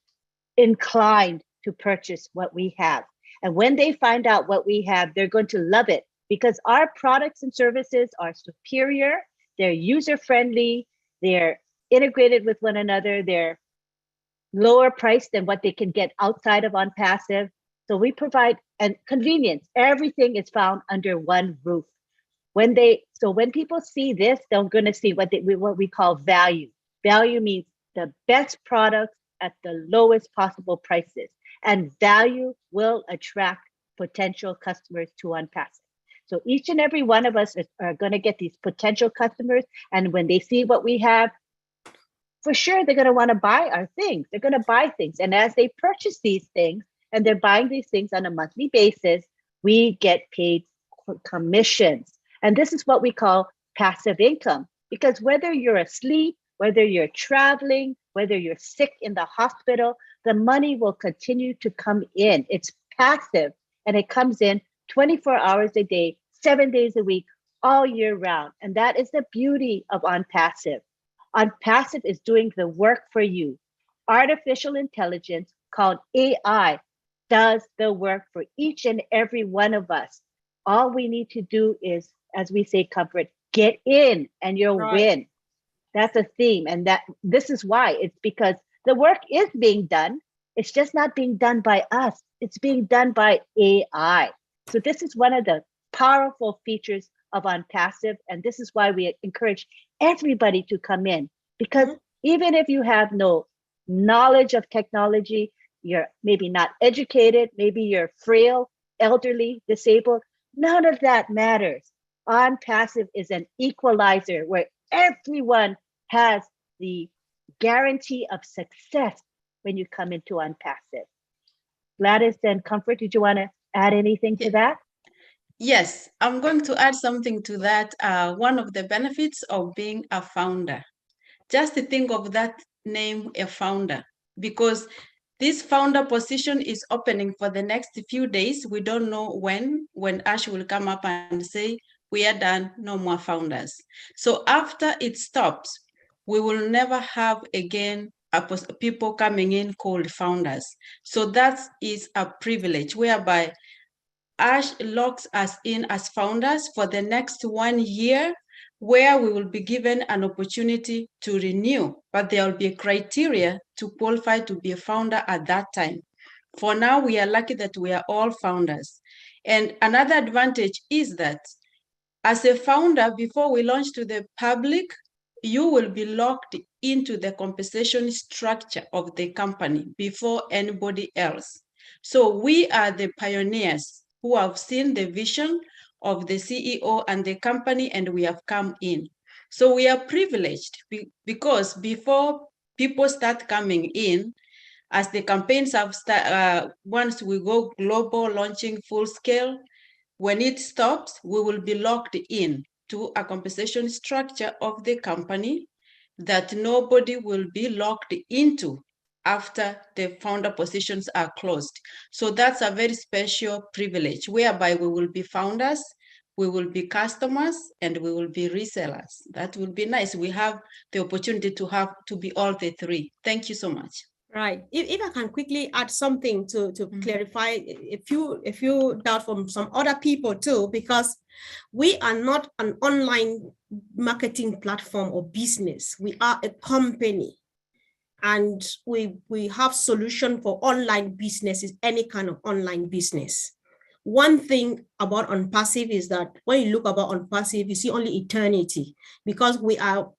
inclined to purchase what we have. And when they find out what we have, they're going to love it because our products and services are superior, they're user-friendly, they're integrated with one another, they're lower priced than what they can get outside of Onpassive. So we provide and convenience. Everything is found under one roof. When people see this, they're going to see what we call value. Value means the best products at the lowest possible prices, and value will attract potential customers to Onpassive. So each and every one of us are going to get these potential customers, and when they see what we have, for sure they're going to want to buy our things. They're going to buy things, and as they purchase these things, and they're buying these things on a monthly basis, we get paid commissions. And this is what we call passive income, because whether you're asleep, whether you're traveling, whether you're sick in the hospital, the money will continue to come in. It's passive, and it comes in 24 hours a day, 7 days a week, all year round. And that is the beauty of Onpassive. Onpassive is doing the work for you. Artificial intelligence, called AI, does the work for each and every one of us. All we need to do is, as we say, Comfort, get in and you'll win. That's a theme. And this is why. It's because the work is being done. It's just not being done by us. It's being done by AI. So this is one of the powerful features of Onpassive. And this is why we encourage everybody to come in, because Even if you have no knowledge of technology, you're maybe not educated, maybe you're frail, elderly, disabled, none of that matters. Onpassive is an equalizer where everyone has the guarantee of success when you come into Onpassive. Gladys and Comfort, did you want to add anything to that? Yes, I'm going to add something to that. One of the benefits of being a founder. Just to think of that name, a founder, because this founder position is opening for the next few days. We don't know when Ash will come up and say, we are done, no more founders. So after it stops, we will never have again people coming in called founders. So that is a privilege whereby Ash locks us in as founders for the next 1 year, where we will be given an opportunity to renew, but there will be a criteria to qualify to be a founder at that time. For now, we are lucky that we are all founders. And another advantage is that as a founder, before we launch to the public, you will be locked into the compensation structure of the company before anybody else. So we are the pioneers who have seen the vision of the CEO and the company, and we have come in. So we are privileged because before people start coming in, as the campaigns have started, once we go global, launching full scale, when it stops, we will be locked in to a compensation structure of the company that nobody will be locked into after the founder positions are closed. So that's a very special privilege whereby we will be founders, we will be customers, and we will be resellers. That will be nice. We have the opportunity to be all the three. Thank you so much. Right. If I can quickly add something to clarify a few doubts from some other people too, because we are not an online marketing platform or business. We are a company, and we have solution for online businesses, any kind of online business. One thing about Onpassive is that when you look about Onpassive, you see only eternity, because we are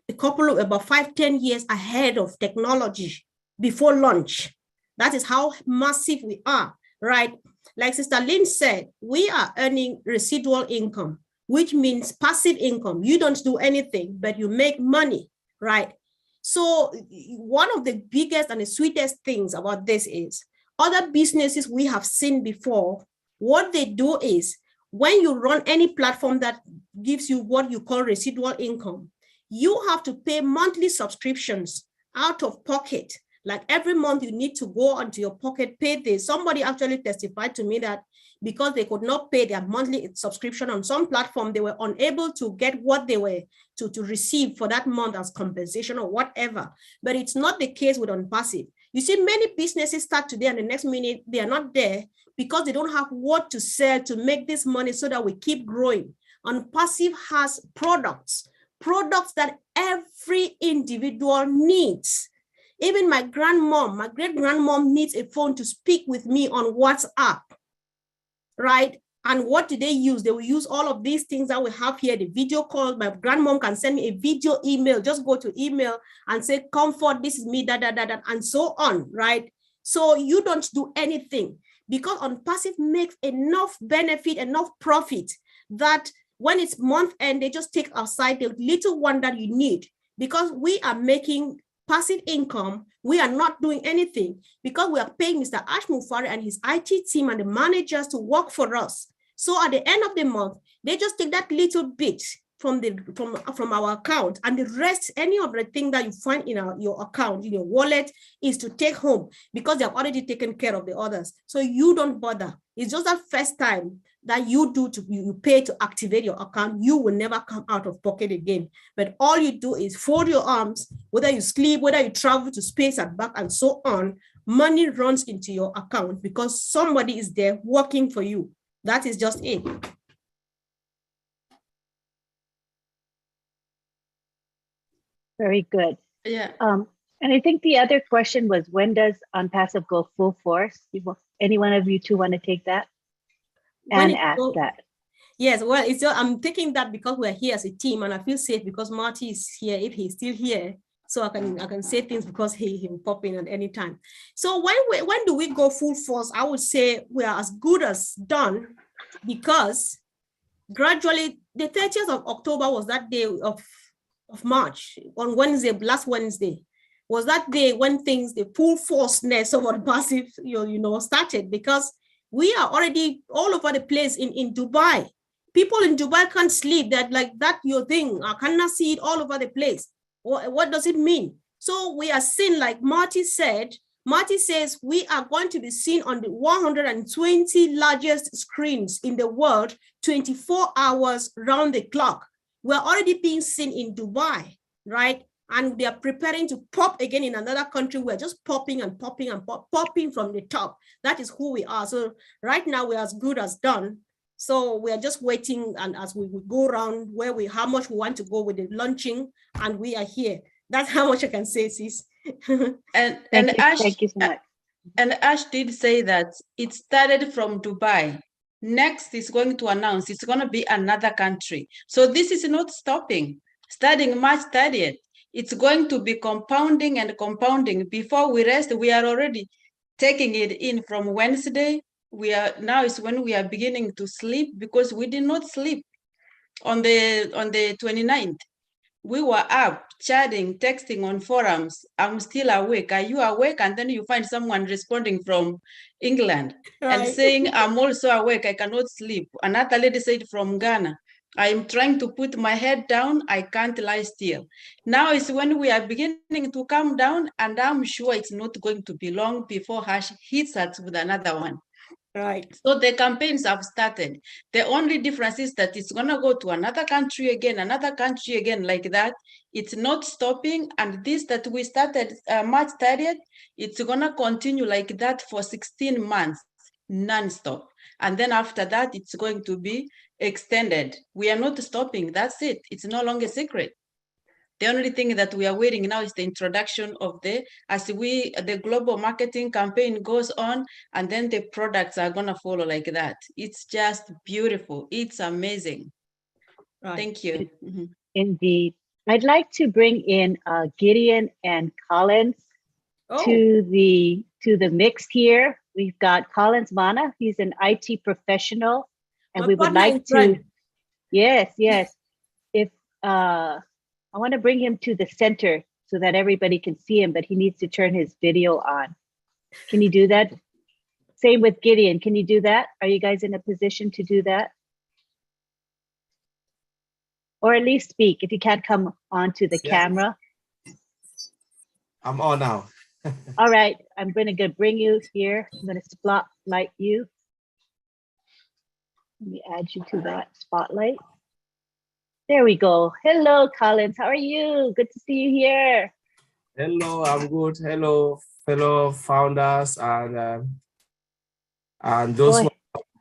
a couple of about 5-10 years ahead of technology before launch. That is how massive we are, right? Like Sister Lynn said, we are earning residual income, which means passive income. You don't do anything, but you make money, right? So one of the biggest and the sweetest things about this is other businesses we have seen before, what they do is when you run any platform that gives you what you call residual income, you have to pay monthly subscriptions out of pocket. Like every month you need to go onto your pocket, pay this. Somebody actually testified to me that because they could not pay their monthly subscription on some platform, they were unable to get what they were to receive for that month as compensation or whatever. But it's not the case with Onpassive. You see, many businesses start today and the next minute they are not there because they don't have what to sell to make this money so that we keep growing. Onpassive has products that every individual needs. Even my grandmom, my great-grandmom needs a phone to speak with me on WhatsApp, right? And what do they use? They will use all of these things that we have here, the video call. My grandmom can send me a video email. Just go to email and say, Comfort, this is me, and so on, right? So you don't do anything because Onpassive makes enough benefit, enough profit that when it's month end, they just take aside the little one that you need because we are making passive income. We are not doing anything because we are paying Mr. Ash Mufari and his IT team and the managers to work for us. So at the end of the month, they just take that little bit from our account, and the rest, any of the thing that you find in your account, in your wallet, is to take home because they have already taken care of the others. So you don't bother. It's just that first time that you pay to activate your account, you will never come out of pocket again. But all you do is fold your arms, whether you sleep, whether you travel to space and back and so on, money runs into your account because somebody is there working for you. That is just it. Very good. Yeah. And I think the other question was, when does Onpassive go full force? Any one of you two want to take that and ask that? Yes, well, I'm taking that because we're here as a team, and I feel safe because Marty is here, if he's still here, So I can say things because he will pop in at any time. So when do we go full force? I would say we are as good as done, because gradually the 30th of October was that day of March, on Wednesday, last Wednesday, was that day when things, the full forceness of Onpassive, started, because we are already all over the place in Dubai. People in Dubai can't sleep. That like that your thing. I cannot see it all over the place. What does it mean? So we are seen, like Marty said. Marty says we are going to be seen on the 120 largest screens in the world, 24 hours round the clock. We're already being seen in Dubai, right? And they are preparing to pop again in another country. We're just popping and popping and popping from the top. That is who we are. So right now we're as good as done. So we are just waiting, and as we go around how much we want to go with the launching, and we are here. That's how much I can say, sis. And Ash, thank you so much. And Ash did say that it started from Dubai. Next is going to announce it's going to be another country. So this is not stopping. Starting March 30th, it's going to be compounding and compounding. Before we rest, we are already taking it in from Wednesday. Now is when we are beginning to sleep, because we did not sleep on the 29th. We were up chatting, texting on forums. I'm still awake. Are you awake? And then you find someone responding from England and saying, I'm also awake. I cannot sleep. Another lady said from Ghana, I'm trying to put my head down. I can't lie still. Now is when we are beginning to calm down, and I'm sure it's not going to be long before Hash hits us with another one. Right. So the campaigns have started. The only difference is that it's going to go to another country again, like that. It's not stopping. And this that we started March 30th, it's going to continue like that for 16 months, non-stop. And then after that, it's going to be extended. We are not stopping. That's it. It's no longer secret. The only thing that we are waiting now is the introduction of the global marketing campaign goes on, and then the products are going to follow like that. It's just beautiful. It's amazing. Right. Thank you. Indeed. I'd like to bring in Gideon and Collins to the mix here. We've got Collins Mana. He's an IT professional, and we would like to, yes. If I want to bring him to the center so that everybody can see him, but he needs to turn his video on. Can you do that? Same with Gideon. Can you do that? Are you guys in a position to do that? Or at least speak if you can't come onto the camera. I'm on now. All right, I'm going to bring you here. I'm going to spotlight you. Let me add you to that spotlight. There we go. Hello, Collins. How are you? Good to see you here. Hello, I'm good. Hello, fellow founders and those who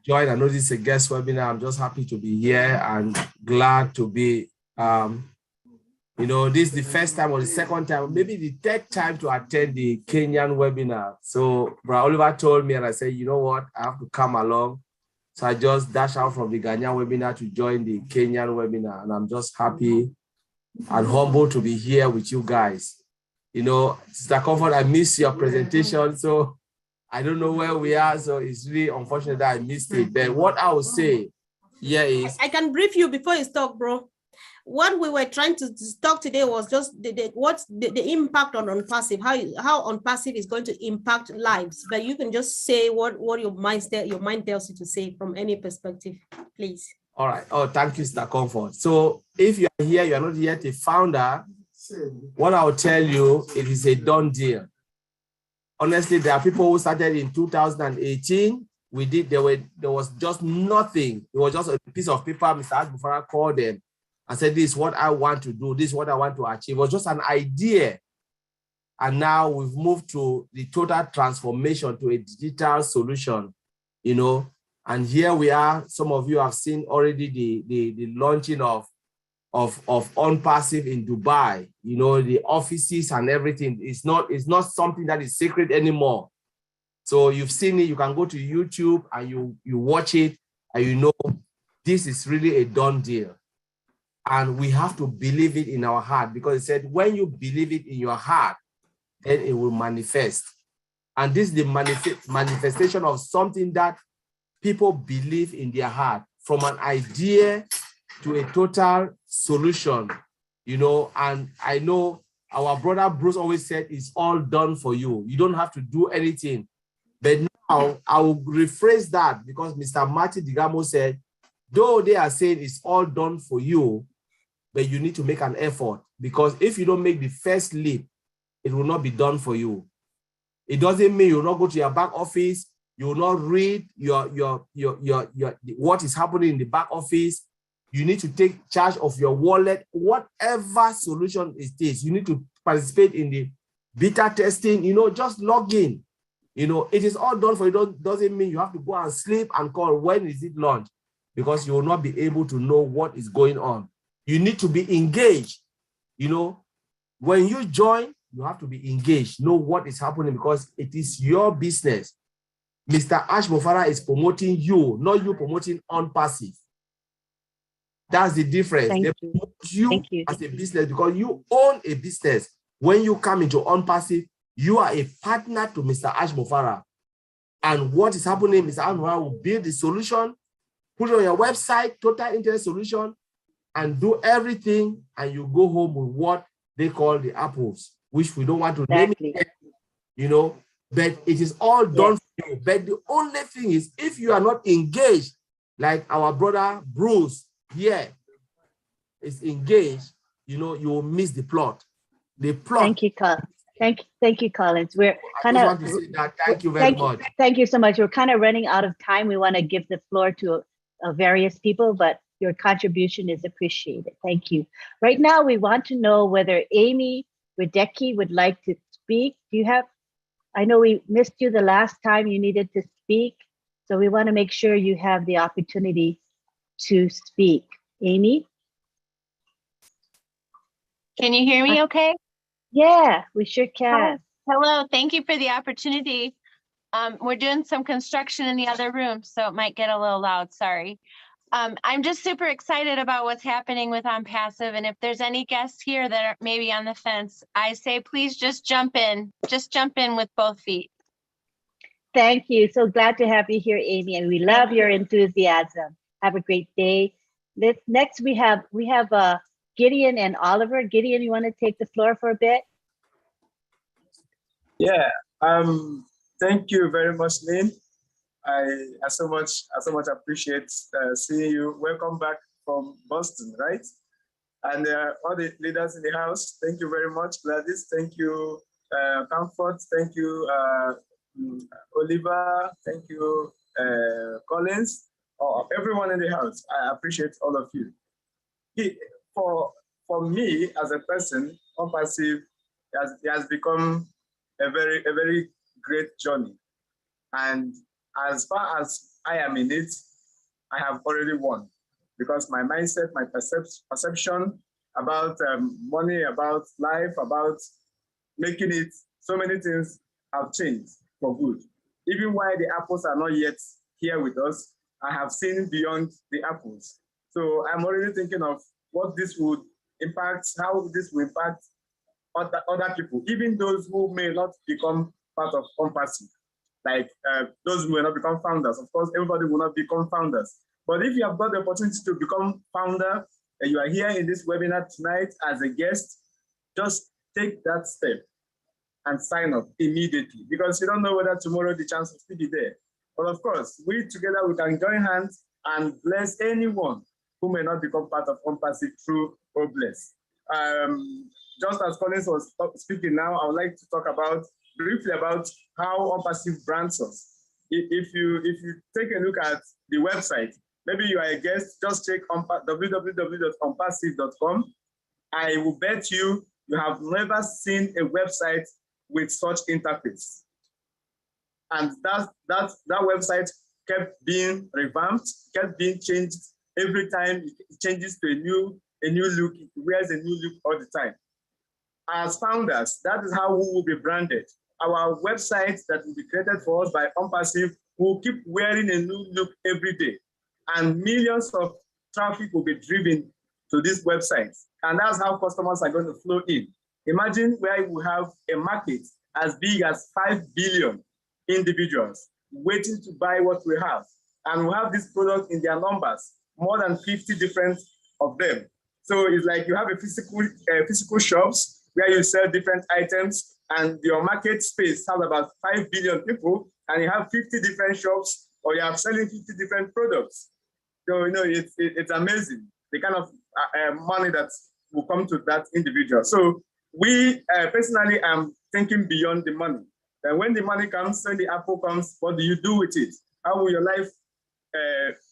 joined. I know this is a guest webinar. I'm just happy to be here and glad to be. This is the first time or the second time, maybe the third time to attend the Kenyan webinar. So, Brother Oliver told me, and I said, you know what, I have to come along. So I just dashed out from the Ghanaian webinar to join the Kenyan webinar, and I'm just happy and humbled to be here with you guys. Sister Comfort, I missed your presentation, so I don't know where we are, so it's really unfortunate that I missed it. But what I would say here is... I can brief you before you talk, bro. What we were trying to talk today was just what's the impact on Onpassive, how Onpassive is going to impact lives. But you can just say what your mind tells you to say from any perspective, please. All right. Oh, thank you, Sister Comfort. So if you are here, you are not yet a founder, what I will tell you, it is a done deal. Honestly, there are people who started in 2018. There was just nothing. It was just a piece of paper. Mr. Agbufara called them. I said, this is what I want to do. This is what I want to achieve. It was just an idea. And now we've moved to the total transformation to a digital solution, And here we are. Some of you have seen already the launching of Onpassive in Dubai, the offices and everything. It's not something that is secret anymore. So you've seen it. You can go to YouTube and you watch it and this is really a done deal. And we have to believe it in our heart, because it said, when you believe it in your heart, then it will manifest. And this is the manifestation of something that people believe in their heart, from an idea to a total solution, you know. And I know our brother Bruce always said, it's all done for you. You don't have to do anything. But now I will rephrase that, because Mr. Marty Digamo said, though they are saying it's all done for you, but you need to make an effort, because if you don't make the first leap, it will not be done for you. It doesn't mean you will not go to your back office, you will not read what is happening in the back office. You need to take charge of your wallet, whatever solution it is. You need to participate in the beta testing, you know, just log in. You know, it is all done for you. Doesn't mean you have to go and sleep and call, when is it launched? Because you will not be able to know what is going on. You need to be engaged. You know, when you join, you have to be engaged, know what is happening, because it is your business. Mr. Ash Mofara is promoting you, not you promoting Onpassive. That's the difference. They promote you as a business, because you own a business. When you come into Onpassive, you are a partner to Mr. Ash Mofara. And what is happening, Mr. Ash Mofara will build the solution, put it on your website, total internet solution, and do everything, and you go home with what they call the apples, which we don't want to name it, you know, but it is all done for you. But the only thing is, if you are not engaged, like our brother Bruce here is engaged, you know, you will miss the plot. The plot. Thank you, Colin. Thank you, Collins. We're kind of. Thank you very much. Thank you so much. We're kind of running out of time. We want to give the floor to various people, but your contribution is appreciated. Thank you. Right now, we want to know whether Amy Radecki would like to speak. Do you have? I know we missed you the last time you needed to speak, so we want to make sure you have the opportunity to speak. Amy? Can you hear me okay? Yeah, we sure can. Hello, thank you for the opportunity. We're doing some construction in the other room, so it might get a little loud, sorry. I'm just super excited about what's happening with Onpassive, and if there's any guests here that are maybe on the fence, I say please just jump in with both feet. Thank you. So glad to have you here, Amy, and we love your enthusiasm. Have a great day. Next, we have Gideon and Oliver. Gideon, you want to take the floor for a bit? Yeah. Thank you very much, Lynn. I so much appreciate seeing you. Welcome back from Boston, right? And all the leaders in the house, thank you very much. Gladys, thank you. Comfort, thank you. Oliver, thank you. Collins, everyone in the house, I appreciate all of you. For me as a person, Onpassive has become a very great journey. And as far as I am in it, I have already won, because my mindset, my perception about money, about life, about making it, so many things have changed for good. Even while the apples are not yet here with us, I have seen beyond the apples. So I'm already thinking of what this would impact, how this will impact other people, even those who may not become part of Onpassive. Like those who will not become founders. Of course, everybody will not become founders. But if you have got the opportunity to become founder, and you are here in this webinar tonight as a guest, just take that step and sign up immediately, because you don't know whether tomorrow the chance will still be there. But of course, we together, we can join hands and bless anyone who may not become part of Onpassive through or bless. Just as Collins was speaking now, I would like to talk briefly about how Onpassive brands us. If you take a look at the website, maybe you are a guest, just check www.onpassive.com. I will bet you have never seen a website with such interface. And that website kept being revamped, kept being changed every time. It changes to a new look. It wears a new look all the time. As founders, that is how we will be branded. Our website that will be created for us by Onpassive will keep wearing a new look every day. And millions of traffic will be driven to these websites. And that's how customers are going to flow in. Imagine where we have a market as big as 5 billion individuals waiting to buy what we have. And we have this product in their numbers, more than 50 different of them. So it's like you have a physical shops where you sell different items, and your market space has about 5 billion people, and you have 50 different shops, or you are selling 50 different products. So, you know, it's amazing, the kind of money that will come to that individual. So we personally am thinking beyond the money. And when the money comes, when the apple comes, what do you do with it? How will your life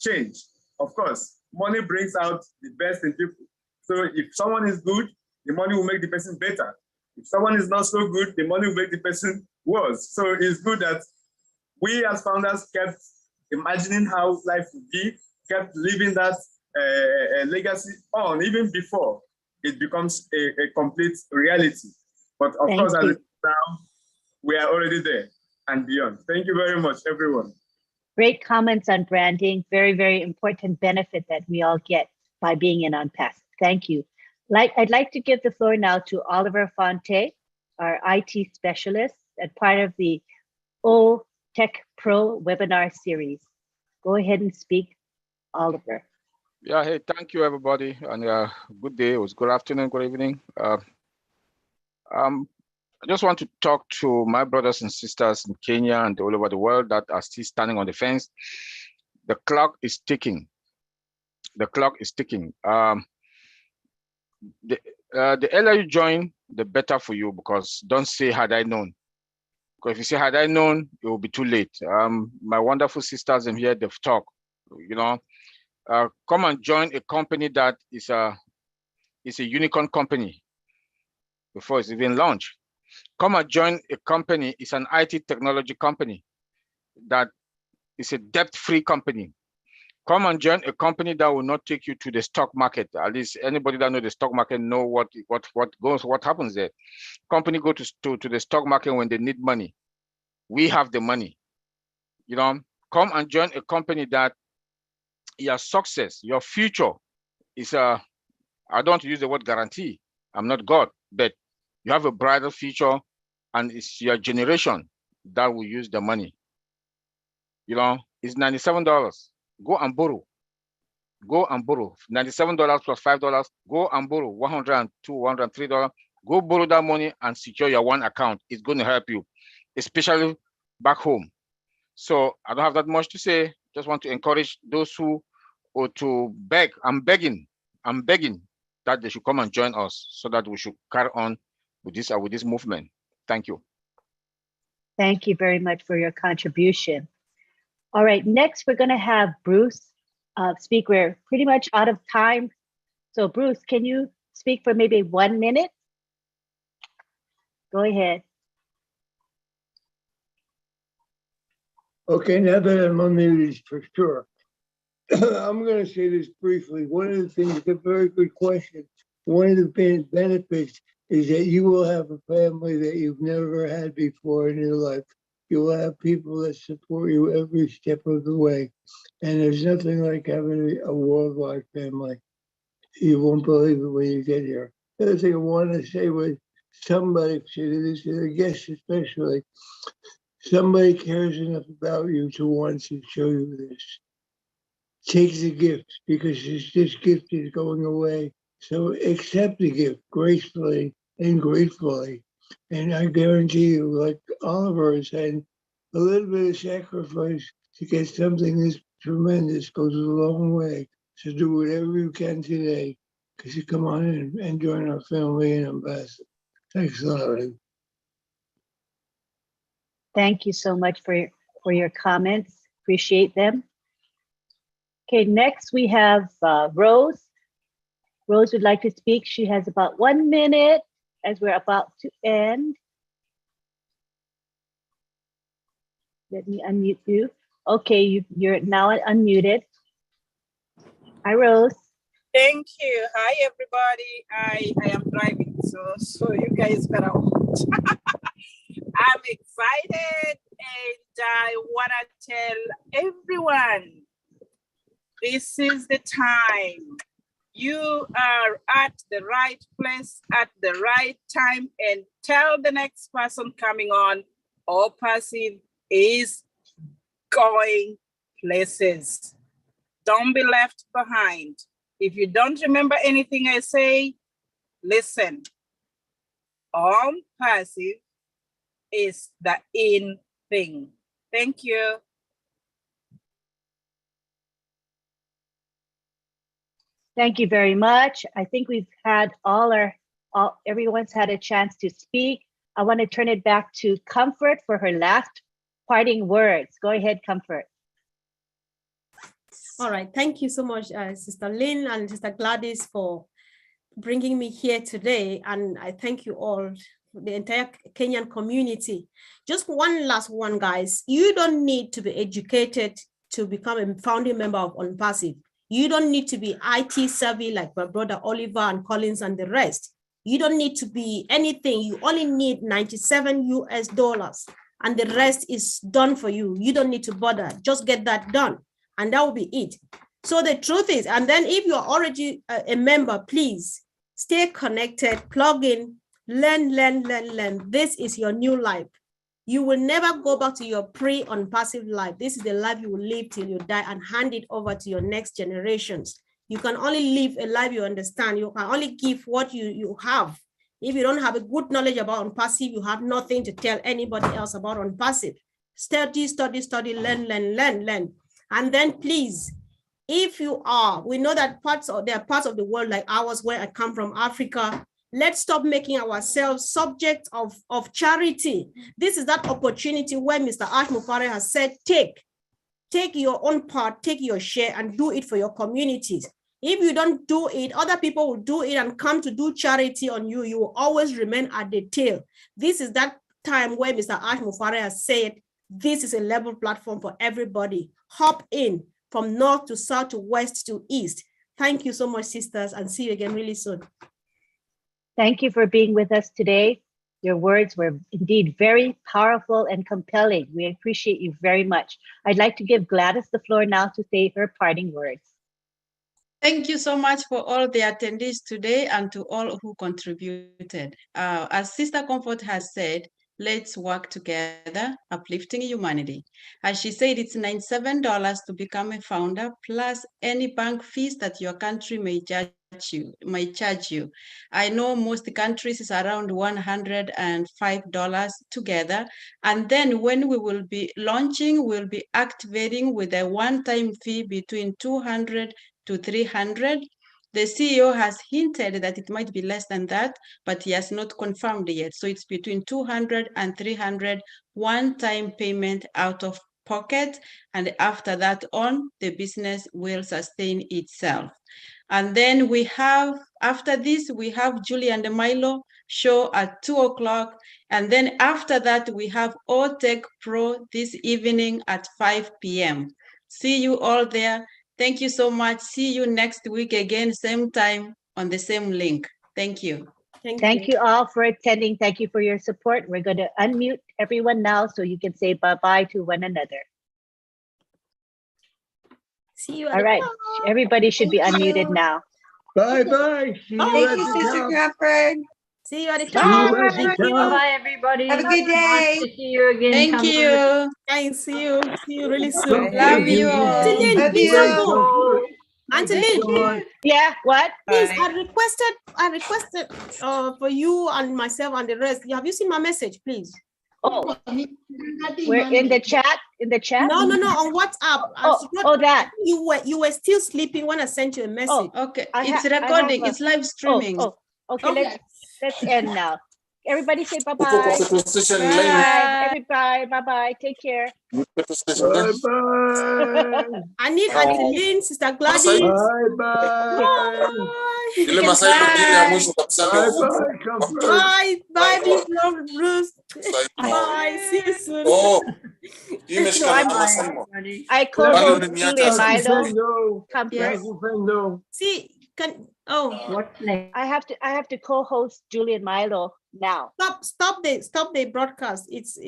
change? Of course, money brings out the best in people. So if someone is good, the money will make the person better. If someone is not so good, the money will make the person worse. So it's good that we as founders kept imagining how life would be, kept living that legacy on, even before it becomes a complete reality. But of course, as it is now, we are already there and beyond. Thank you very much, everyone. Great comments on branding. Very, very important benefit that we all get by being in Onpassive. Thank you. I'd like to give the floor now to Oliver Fonte, our IT specialist and part of the O Tech Pro webinar series. Go ahead and speak, Oliver. Yeah, hey, thank you, everybody, and good day, or good afternoon, good evening. I just want to talk to my brothers and sisters in Kenya and all over the world that are still standing on the fence. The clock is ticking. The clock is ticking. The earlier you join, the better for you, because don't say, had I known. Because if you say, had I known, it will be too late. My wonderful sisters in here, they've talked, you know, come and join a company that is a unicorn company before it's even launched. Come and join a company, it's an IT technology company that is a debt-free company. Come and join a company that will not take you to the stock market. At least anybody that knows the stock market know what happens there. Company go to the stock market when they need money. We have the money. You know, come and join a company that your success, your future is I don't want to use the word guarantee. I'm not God, but you have a brighter future, and it's your generation that will use the money. You know, it's $97. Go and borrow. Go and borrow. $97 plus $5. Go and borrow $102, $103. Go borrow that money and secure your one account. It's going to help you, especially back home. So I don't have that much to say. Just want to encourage those who or to beg. I'm begging that they should come and join us so that we should carry on with this movement. Thank you. Thank you very much for your contribution. All right, next we're going to have Bruce speak. We're pretty much out of time. So Bruce, can you speak for maybe 1 minute? Go ahead. Okay, now that I'm unmuted for sure. I'm going to say this briefly. One of the things, it's a very good question. One of the benefits is that you will have a family that you've never had before in your life. You will have people that support you every step of the way. And there's nothing like having a worldwide family. You won't believe it when you get here. The other thing I want to say was somebody, to the guests especially, somebody cares enough about you to want to show you this. Take the gift, because this gift is going away. So accept the gift gracefully and gratefully. And I guarantee you, like Oliver is saying, a little bit of sacrifice to get something this tremendous goes a long way. So do whatever you can today, because you come on in and join our family in Onpassive. Thanks a lot. Thank you so much for your comments. Appreciate them. Okay, next we have Rose. Rose would like to speak. She has about 1 minute as we're about to end. Let me unmute you. Okay, you're now unmuted. Hi, Rose. Thank you. Hi, everybody. I am driving, so you guys better watch. I'm excited, and I want to tell everyone, this is the time. You are at the right place at the right time, and tell the next person coming on, Onpassive is going places. Don't be left behind. If you don't remember anything I say, listen. Onpassive is the in thing. Thank you. Thank you very much. I think we've had everyone's had a chance to speak. I want to turn it back to Comfort for her last parting words. Go ahead, Comfort. All right. Thank you so much, Sister Lynn and Sister Gladys, for bringing me here today. And I thank you all, the entire Kenyan community. Just one last one, guys. You don't need to be educated to become a founding member of Onpassive. You don't need to be IT savvy like my brother Oliver and Collins and the rest. You don't need to be anything. You only need $97 US, and the rest is done for you. You don't need to bother. Just get that done, and that will be it. So the truth is, and then if you're already a member, please stay connected, plug in, learn. This is your new life. You will never go back to your pre-Onpassive life. This is the life you will live till you die and hand it over to your next generations. You can only live a life you understand. You can only give what you have. If you don't have a good knowledge about Onpassive, you have nothing to tell anybody else about Onpassive. Study, learn. And then please, if you are, we know that there are parts of the world like ours where I come from, Africa. Let's stop making ourselves subject of charity. This is that opportunity where Mr. Ash Mufare has said, take your own part, take your share and do it for your communities. If you don't do it, other people will do it and come to do charity on you. You will always remain at the tail. This is that time where Mr. Ash Mufare has said, this is a level platform for everybody. Hop in from north to south to west to east. Thank you so much, sisters, and see you again really soon. Thank you for being with us today. Your words were indeed very powerful and compelling. We appreciate you very much. I'd like to give Gladys the floor now to say her parting words. Thank you so much for all the attendees today and to all who contributed. As Sister Comfort has said, let's work together, uplifting humanity. As she said, it's $97 to become a founder, plus any bank fees that your country may charge you. I know most countries is around $105 together. And then when we will be launching, we'll be activating with a one-time fee between $200 to $300. The CEO has hinted that it might be less than that, but he has not confirmed yet. So it's between $200 and $300, one-time payment out of pocket. And after that on, the business will sustain itself. And then we have, after this, we have Julie and Milo show at 2 o'clock. And then after that, we have OTech Pro this evening at 5 p.m. See you all there. Thank you so much. See you next week again, same time on the same link. Thank you. Thank you all for attending. Thank you for your support. We're going to unmute everyone now so you can say bye-bye to one another. See you. All right. Everybody should be unmuted now. Bye-bye. Thank you, Sister Comfort. See you at the Bye. Bye, everybody. Have a good day. Nice to see you again. Thank you. Thanks. See you really soon. Love you all. Love you. Angeline, Yeah, what? Please, I requested for you and myself and the rest. Have you seen my message, please? Oh, we're in the chat. In the chat? No, on WhatsApp. That. You were still sleeping when I sent you a message. Okay, it's recording. It's live streaming. Okay. Let's end now. Everybody say bye-bye. Bye. Everybody, bye-bye. Take care. bye-bye. I need Adeline, Sister Gladys. Bye-bye. Bye, big love, Bruce. Bye. See you soon. I call Julie Milo. No. See, What's next? I have to co-host Julie and Milo now. Stop the broadcast. It's